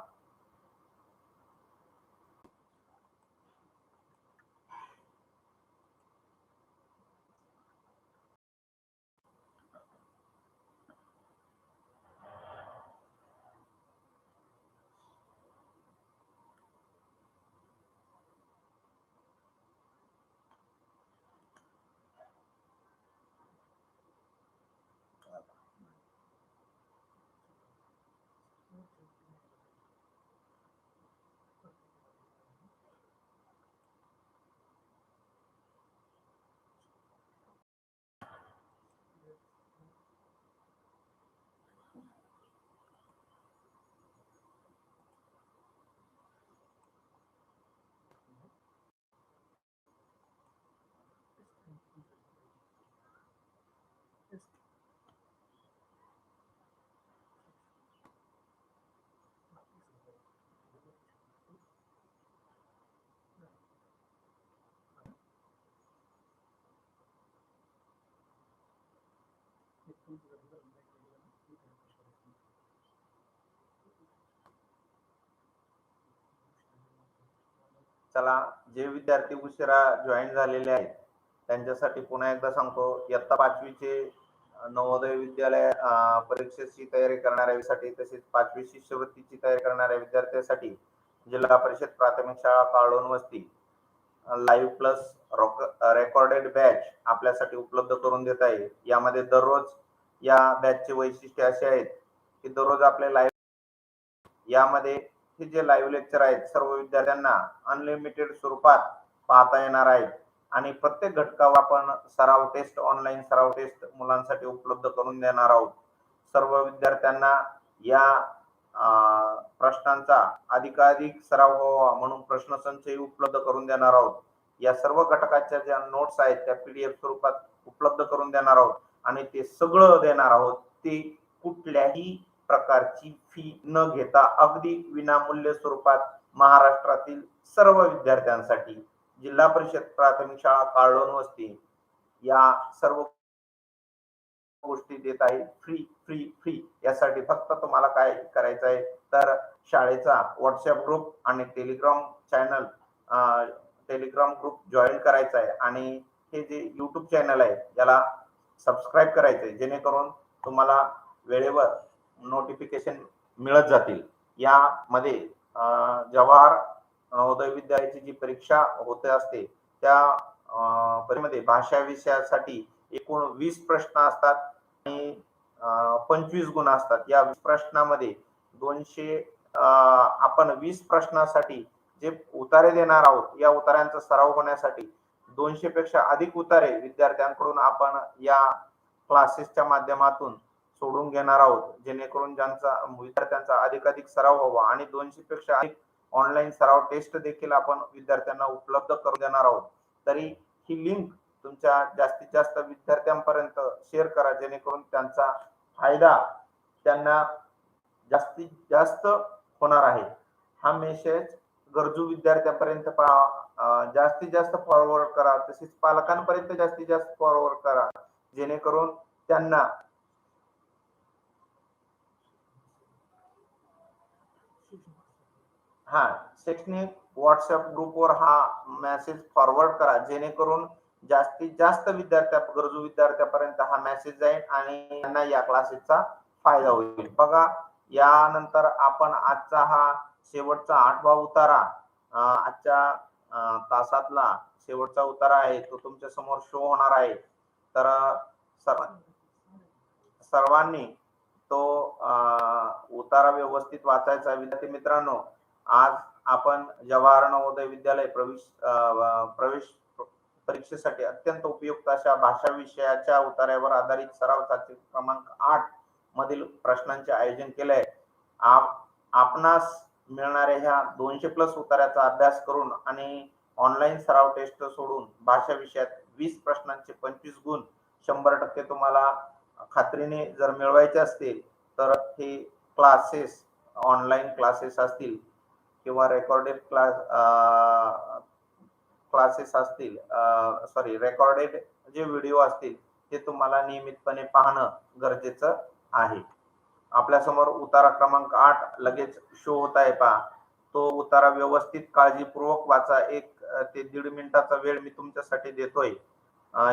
Speaker 2: चला, जे विद्यार्थी उशिरा जॉईन झालेले आहेत त्यांच्यासाठी पुन्हा एकदा सांगतो, इयत्ता 5वीचे नवोदय विद्यालय परीक्षेची तयारी करणाऱ्यांसाठी तसेच 5वी शिष्यवृत्तीची तयारी करणाऱ्या विद्यार्थ्यांसाठी जिल्हा परिषद प्राथमिक शाळा काळोन वस्ती लाईव्ह प्लस रेकॉर्डेड बॅच आपल्यासाठी उपलब्ध करून देत आहे. यामध्ये दररोज या बॅचचे वैशिष्ट्य असे आहेत की दररोज आपले लाईव्ह यामध्ये हे जे लाईव्ह लेक्चर आहेत सर्व विद्यार्थ्यांना अनलिमिटेड स्वरूपात पाहता येणार आहेत आणि प्रत्येक घटकावर आपण सराव टेस्ट ऑनलाईन सराव टेस्ट मुलांसाठी उपलब्ध करून देणार आहोत. सर्व विद्यार्थ्यांना या प्रश्नांचा अधिकाधिक सराव व्हावा म्हणून प्रश्नसंचही उपलब्ध करून देणार आहोत. या सर्व घटकाच्या ज्या नोट्स आहेत त्या PDF स्वरूपात उपलब्ध करून देणार आहोत आणि ते सगळं देणार आहोत ते कुठल्याही प्रकारची फी न घेता अगदी विनामूल्य स्वरूपात महाराष्ट्रातील सर्व विद्यार्थ्यांसाठी जिल्हा परिषद प्राथमिक शाळा काळोन वस्ती या सर्व गोष्टी देत आहे फ्री फ्री फ्री. यासाठी फक्त तुम्हाला काय करायचं आहे तर शाळेचा व्हॉट्सअप ग्रुप आणि टेलिग्राम ग्रुप जॉईन करायचा आहे आणि हे जे YouTube चॅनल आहे याला सबस्क्राईब करायचं आहे जेणेकरून तुम्हाला वेळेवर नोटिफिकेशन मिळत जातील. यामध्ये जवाहर नवोदय विद्यालयाची जी परीक्षा होते असते त्या परीक्षेमध्ये भाषा विषयासाठी एकूण 20 प्रश्न असतात आणि 25 गुण असतात. या 20 प्रश्नामध्ये 200 आपण 20 प्रश्नासाठी जे उतारे देणार आहोत या उतार्यांचा सराव होण्यासाठी 200 पेक्षा अधिक उतारे विद्यार्थ्यांकडून आपण या क्लासेसच्या माध्यमातून सोडून घेणार आहोत जेणेकरून ज्यांचा विद्यार्थ्यांचा अधिकाधिक सराव व्हावा आणि 200 पेक्षा अधिक ऑनलाईन सराव टेस्ट देखील आपण विद्यार्थ्यांना उपलब्ध करून देणार आहोत. तरी ही लिंक तुमच्या जास्तीत जास्त विद्यार्थ्यांपर्यंत शेअर करा जेणेकरून त्यांचा फायदा त्यांना जास्तीत जास्त होणार आहे. हा मेसेज गरजू विद्यार्थ्यांपर्यंत जास्तीत जास्त फॉरवर्ड करा तसेच पालकांपर्यंत जास्तीत जास्त फॉरवर्ड करा जेणेकरून त्यांना शैक्षणिक व्हॉट्सअप ग्रुपवर हा मेसेज फॉरवर्ड करा जेणेकरून जास्तीत जास्त गरजू विद्यार्थ्यांपर्यंत हा मेसेज जाईल आणि त्यांना या क्लासेसचा फायदा होईल. बघा, यानंतर आपण आजचा हा शेवटचा 8वा उतारा आजच्या तासातला शेवटचा उतारा आहे तो तुमच्या समोर शो होणार आहे. तर सर्वांनी तो उतारा व्यवस्थित वाचायचा. विद्यार्थी मित्रांनो, आज आपण जवाहर नवोदय विद्यालय प्रवेश परीक्षेसाठी अत्यंत उपयुक्त अशा भाषा विषयाच्या उतार्यावर आधारित सराव चाचणी क्रमांक 8 मधील प्रश्नांचे आयोजन केले आहे. आपणास मिळणाऱ्या ह्या 200+ उतार्याचा अभ्यास करून आणि ऑनलाईन सराव टेस्ट सोडून भाषा विषयात 20 प्रश्नांचे 25 गुण 100% तुम्हाला खात्रीने जर मिळवायचे असतील तर हे क्लासेस ऑनलाईन क्लासेस असतील किंवा रेकॉर्डेड क्लासेस असतील रेकॉर्डेड जे व्हिडिओ असतील ते तुम्हाला नियमितपणे पाहणं गरजेचं आहे. आपल्या समोर उतारा क्रमांक 8 लगेच शो होत आहे पहा. तो उतारा व्यवस्थित काळजीपूर्वक वाचा. 1 ते 1.5 मिनिटाचा वेळ मी तुमच्यासाठी देतोय.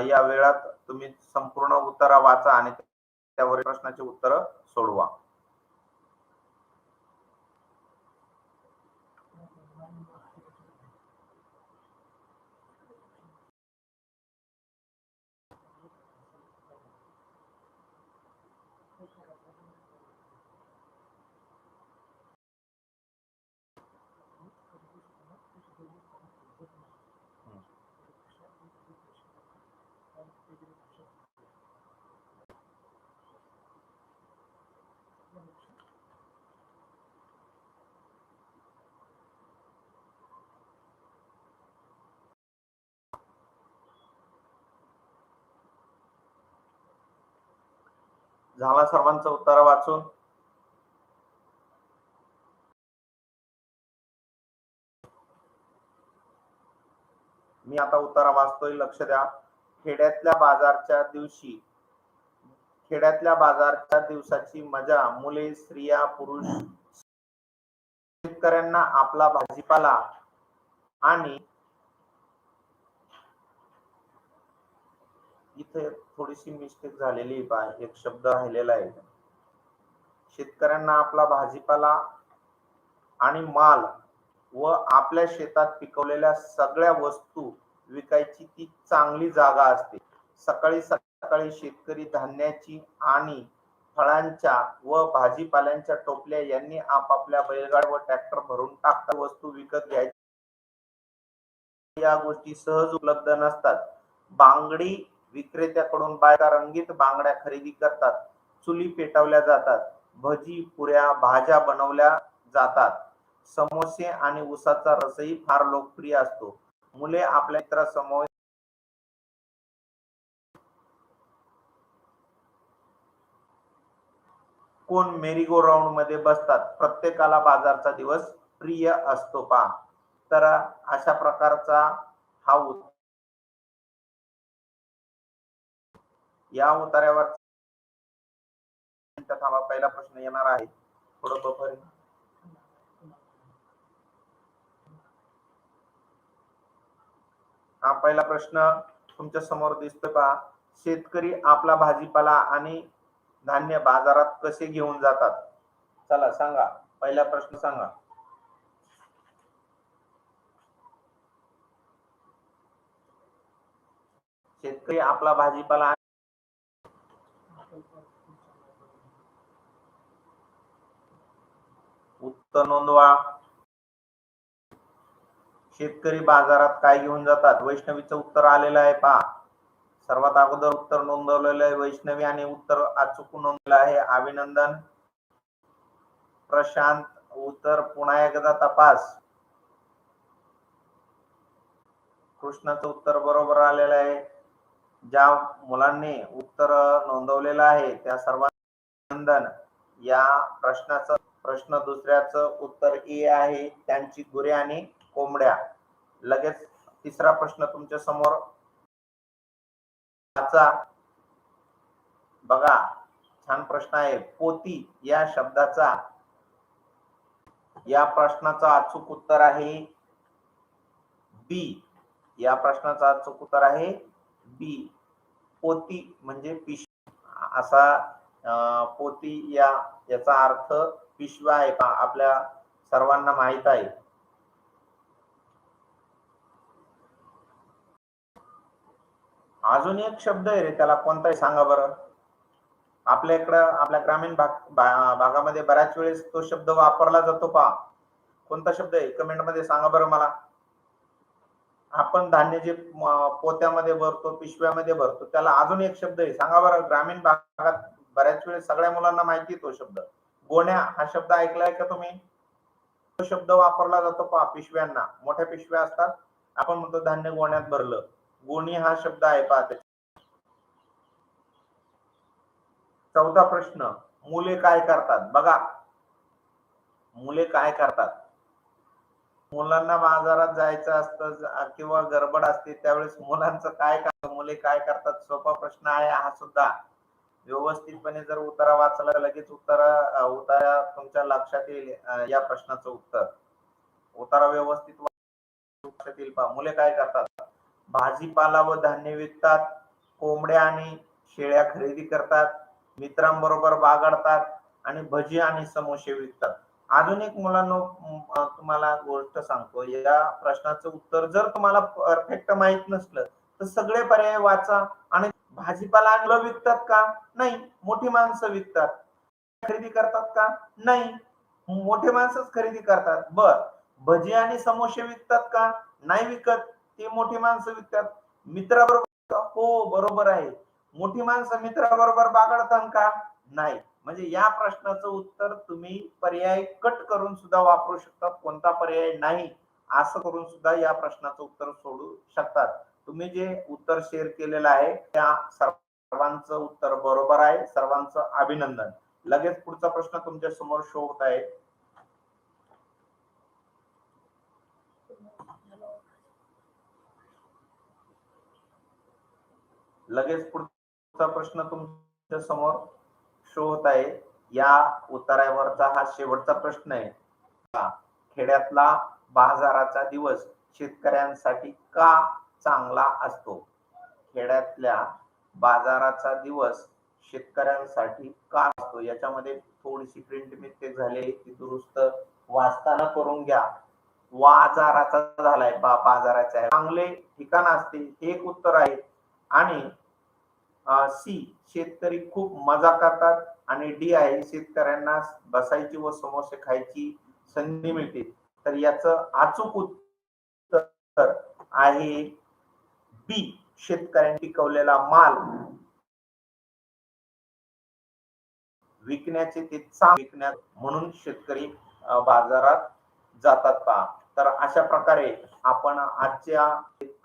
Speaker 2: या वेळात तुम्ही संपूर्ण उतारा वाचा आणि त्यावर प्रश्नाची उत्तरं सोडवा. झाला सर्वांचा उत्तर वाचून? मी आता उत्तर वाचतोय, लक्ष द्या. खेड्यातल्या बाजारच्या दिवसाची मजा मुले, स्त्रिया, पुरुष, शेतकऱ्यांना आपला भाजीपाला आणि इथे थोडीशी मिस्टेक झालेली आहे पहा, एक शब्द राहिलेला आहे. शेतकऱ्यांना आपला भाजीपाला आणि माल व आपल्या शेतात पिकवलेल्या सगळ्या वस्तू विकायची ती चांगली जागा असते. सकाळी सकाळी शेतकरी धान्याची आणि फळांच्या व भाजीपाल्यांच्या टोपल्या यांनी आपापल्या बैलगाड्या व ट्रॅक्टर भरून टाकतात. वस्तू विकत घ्यायची या गोष्टी सहज उपलब्ध नसतात. बांगडी विक्रेत्याकडून बायका रंगीत बांगड्या खरेदी करतात. चुली पेटवल्या जातात. भजी, पुऱ्या, भाज्या बनवल्या जातात. समोसे आणि उसाचा रसही फार लोकप्रिय असतो. मुले आपल्या मित्रांसमोर कोण मेरी गो राऊंड मध्ये बसतात. प्रत्येकाला बाजारचा दिवस प्रिय असतो पहा. तर अशा प्रकारचा हा या उतार्यावर थांबा, पहिला प्रश्न येणार आहे. थोडं बफर. हा पहिला प्रश्न तुमच्या समोर दिसतोय पहा. शेतकरी आपला भाजीपाला आणि धान्य बाजारात कसे घेऊन जातात? चला सांगा, पहिला प्रश्न सांगा. शेतकरी आपला भाजीपाला उत्तर नोंदवा. शेतकरी बाजारात काय घेऊन जातात? वैष्णवीचं उत्तर आलेलं आहे पहा. सर्वात अगोदर उत्तर नोंदवलेलं आहे वैष्णवी आणि उत्तर अचूक नोंदवलेलं आहे. अभिनंदन. प्रशांत, उत्तर पुन्हा एकदा तपास. कृष्णाचं उत्तर बरोबर आलेलं आहे. ज्या मुलांनी उत्तर नोंदवलेलं आहे त्या सर्वांना अभिनंदन. या प्रश्न दुसऱ्याचं उत्तर ए आहे, त्यांची गुरे आणि कोंबड्या. लगेच तिसरा प्रश्न तुमच्या समोर बघा, छान प्रश्न आहे. पोती या शब्दाचा, या प्रश्नाचा अचूक उत्तर आहे बी. या प्रश्नाचा अचूक उत्तर आहे बी. पोती म्हणजे पिशवी. असा पोती याचा अर्थ पिशवा आहे का आपल्या सर्वांना माहित आहे. अजून एक शब्द आहे रे, त्याला कोणता आहे सांगा बरं. आपल्या इकडं आपल्या ग्रामीण भागामध्ये बऱ्याच वेळेस तो शब्द वापरला जातो पहा. कोणता शब्द आहे कमेंट मध्ये सांगा बरं मला. आपण धान्य जे पोत्यामध्ये भरतो, पिशव्यामध्ये भरतो, त्याला अजून एक शब्द आहे सांगा बरं. ग्रामीण भागात बऱ्याच वेळेस सगळ्या मुलांना माहिती तो शब्द. गोण्या हा शब्द ऐकलाय का तुम्ही? तो शब्द वापरला जातो पहा पिशव्यांना. मोठ्या पिशव्या असतात, आपण म्हणतो धान्य गोण्यात भरलं. गोणी हा शब्द आहे पहा. चौथा प्रश्न, मुले काय करतात? बघा, मुले काय करतात? मुलांना बाजारात जायचं असतं किंवा गडबड असते त्यावेळेस मुलांचं काय करतात, मुले काय करतात, सोपा प्रश्न आहे हा सुद्धा. व्यवस्थितपणे जर उतारा वाचला लगेच उतारा तुमच्या लक्षात येईल. या प्रश्नाचं उत्तर उतारा व्यवस्थित लक्षात येईल पहा. मुले काय करतात, भाजीपाला व धान्य विकतात, कोंबड्या आणि शेळ्या खरेदी करतात, मित्रांबरोबर बागडतात आणि भजी आणि समोसे विकतात. अजून एक मुलांनो तुम्हाला गोष्ट सांगतो. या प्रश्नाचं उत्तर जर तुम्हाला परफेक्ट माहित नसलं तर सगळे पर्याय वाचा आणि भाजीपाला आणि फळं विकतात का? नाही. मोठी माणसं विकतात. खरेदी करतात का? नाही. मोठे माणसंच खरेदी करतात. बर. भजी आणि समोसे विकतात का? नाही विकत. ते मोठी माणसं विकतात. मित्राबरोबर हो बरोबर आहे. मोठी माणसं मित्राबरोबर बागडतात का? नाही. म्हणजे या प्रश्नाचं उत्तर तुम्ही पर्याय कट करून सुद्धा वापरू शकता. कोणता पर्याय नाही असं करून सुद्धा या प्रश्नाचं उत्तर सोडू शकतात. तुम्ही जे उत्तर शेअर केलेलं आहे त्या सर्वांचं उत्तर बरोबर आहे. सर्वांचं अभिनंदन. लगेच पुढचा प्रश्न तुमच्या समोर शो होत आहे. लगेच पुढचा प्रश्न तुमच्या समोर शो होत आहे. या उतार्यावरचा हा शेवटचा प्रश्न आहे. खेड्यातला बाजाराचा दिवस शेतकऱ्यांसाठी का चांगला असतो? खेड्यातल्या बाजाराचा दिवस शेतकऱ्यांसाठी का असतो? याच्यामध्ये थोडीशी प्रिंट मिस्टेक झाली, ती दुरुस्त वाचताना करून घ्या. बाजाराचा झालाय बाजाराचा आहे. चांगले ठिकाण असते हे एक उत्तर आहे. आणि सी शेतकरी खूप मजा करतात आणि डी आहे शेतकऱ्यांना बसायची व समोसे खायची संधी मिळते. तर याचं अचूक उत्तर आहे बी शेतकऱ्यांनी पिकवलेला माल विकण्याचे ते विकण्यात म्हणून शेतकरी बाजारात जातात पहा. तर अशा प्रकारे आपण आजच्या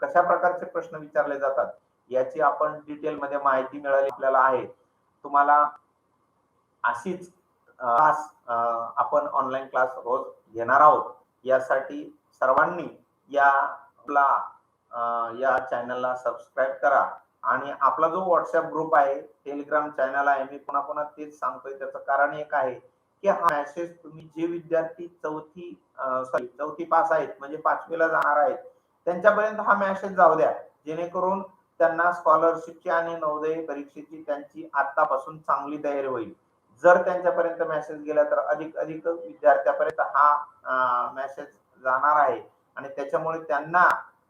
Speaker 2: कशा प्रकारचे प्रश्न विचारले जातात याची आपण डिटेल मध्ये माहिती मिळाली आपल्याला आहे. तुम्हाला अशीच आपण ऑनलाईन क्लास रोज घेणार आहोत. यासाठी सर्वांनी या चॅनलला सबस्क्राईब करा आणि आपला जो व्हॉट्सअप ग्रुप आहे, टेलिग्राम चॅनल आहे, मी पुन्हा पुन्हा तेच सांगतोय. त्याचं कारण एक आहे की हा मेसेज तुम्ही जे विद्यार्थी चौथी पास आहेत म्हणजे 5वीला जाणार आहेत त्यांच्यापर्यंत हा मेसेज जाऊ द्या, जेणेकरून त्यांना स्कॉलरशिपची आणि नवोदय परीक्षेची त्यांची आतापासून चांगली तयारी होईल. जर त्यांच्यापर्यंत मेसेज गेला तर अधिक विद्यार्थ्यापर्यंत हा मेसेज जाणार आहे आणि त्याच्यामुळे त्यांना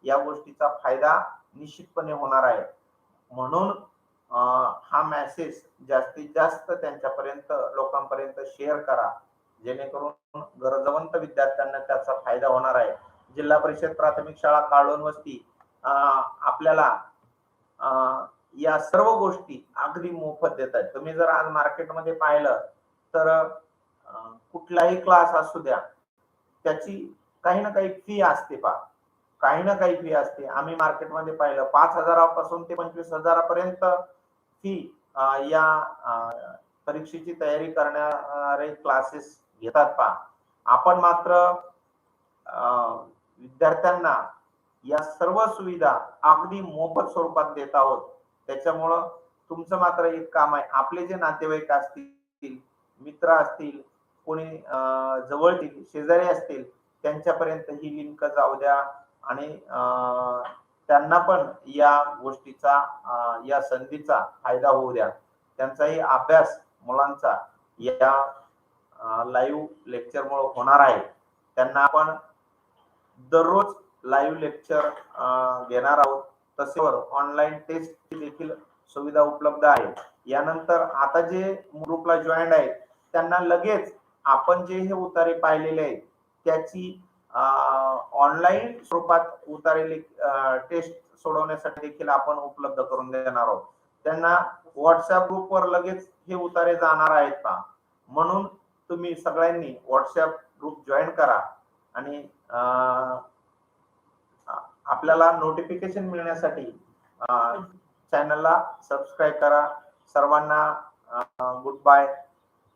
Speaker 2: या गोष्टीचा फायदा निश्चितपणे होणार आहे. म्हणून हा मेसेज जास्तीत जास्त त्यांच्यापर्यंत लोकांपर्यंत शेअर करा, जेणेकरून गरजवंत विद्यार्थ्यांना त्याचा फायदा होणार आहे. जिल्हा परिषद प्राथमिक शाळा काळोन वस्ती आपल्याला या सर्व गोष्टी अगदी मोफत देतात. तुम्ही जर आज मार्केटमध्ये पाहिलं तर कुठलाही क्लास असू द्या त्याची काही ना काही फी असते पहा, काही ना काही फी असते. आम्ही मार्केटमध्ये पाहिलं 5,000 पासून ते 25,000 पर्यंत फी या परीक्षेची तयारी करणारे क्लासेस घेतात पहा. आपण मात्र विद्यार्थ्यांना या सर्व सुविधा अगदी मोफत स्वरूपात देत आहोत. त्याच्यामुळं तुमचं मात्र एक काम आहे, आपले जे नातेवाईक असतील, मित्र असतील, कोणी जवळचे शेजारी असतील त्यांच्यापर्यंत ही लिंक जाऊ द्या आणि त्यांना पण या गोष्टीचा या संधीचा फायदा होऊ द्या. त्यांचाही अभ्यास मुलांचा या लाईव्ह लेक्चरमुळे होणार आहे. त्यांना आपण दररोज लाईव्ह लेक्चर घेणार आहोत. तसेच ऑनलाईन टेस्ट देखील सुविधा उपलब्ध आहे. यानंतर आता जे ग्रुपला जॉईन आहेत त्यांना लगेच आपण जे हे उतारे पाहिलेले आहेत त्याची ऑनलाईन स्वरूपात उतारे टेस्ट सोडवण्यासाठी देखील आपण उपलब्ध करून देणार आहोत. त्यांना व्हॉट्सअप ग्रुपवर लगेच हे उतारे जाणार आहेत पहा. म्हणून तुम्ही सगळ्यांनी व्हॉट्सअप ग्रुप जॉईन करा आणि आपल्याला नोटिफिकेशन मिळण्यासाठी चॅनलला सबस्क्राईब करा. सर्वांना गुड बाय.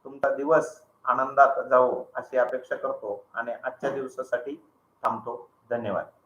Speaker 2: तुमचा दिवस आनंदात जावो अशी अपेक्षा करतो आणि आजच्या दिवसासाठी थांबतो. धन्यवाद.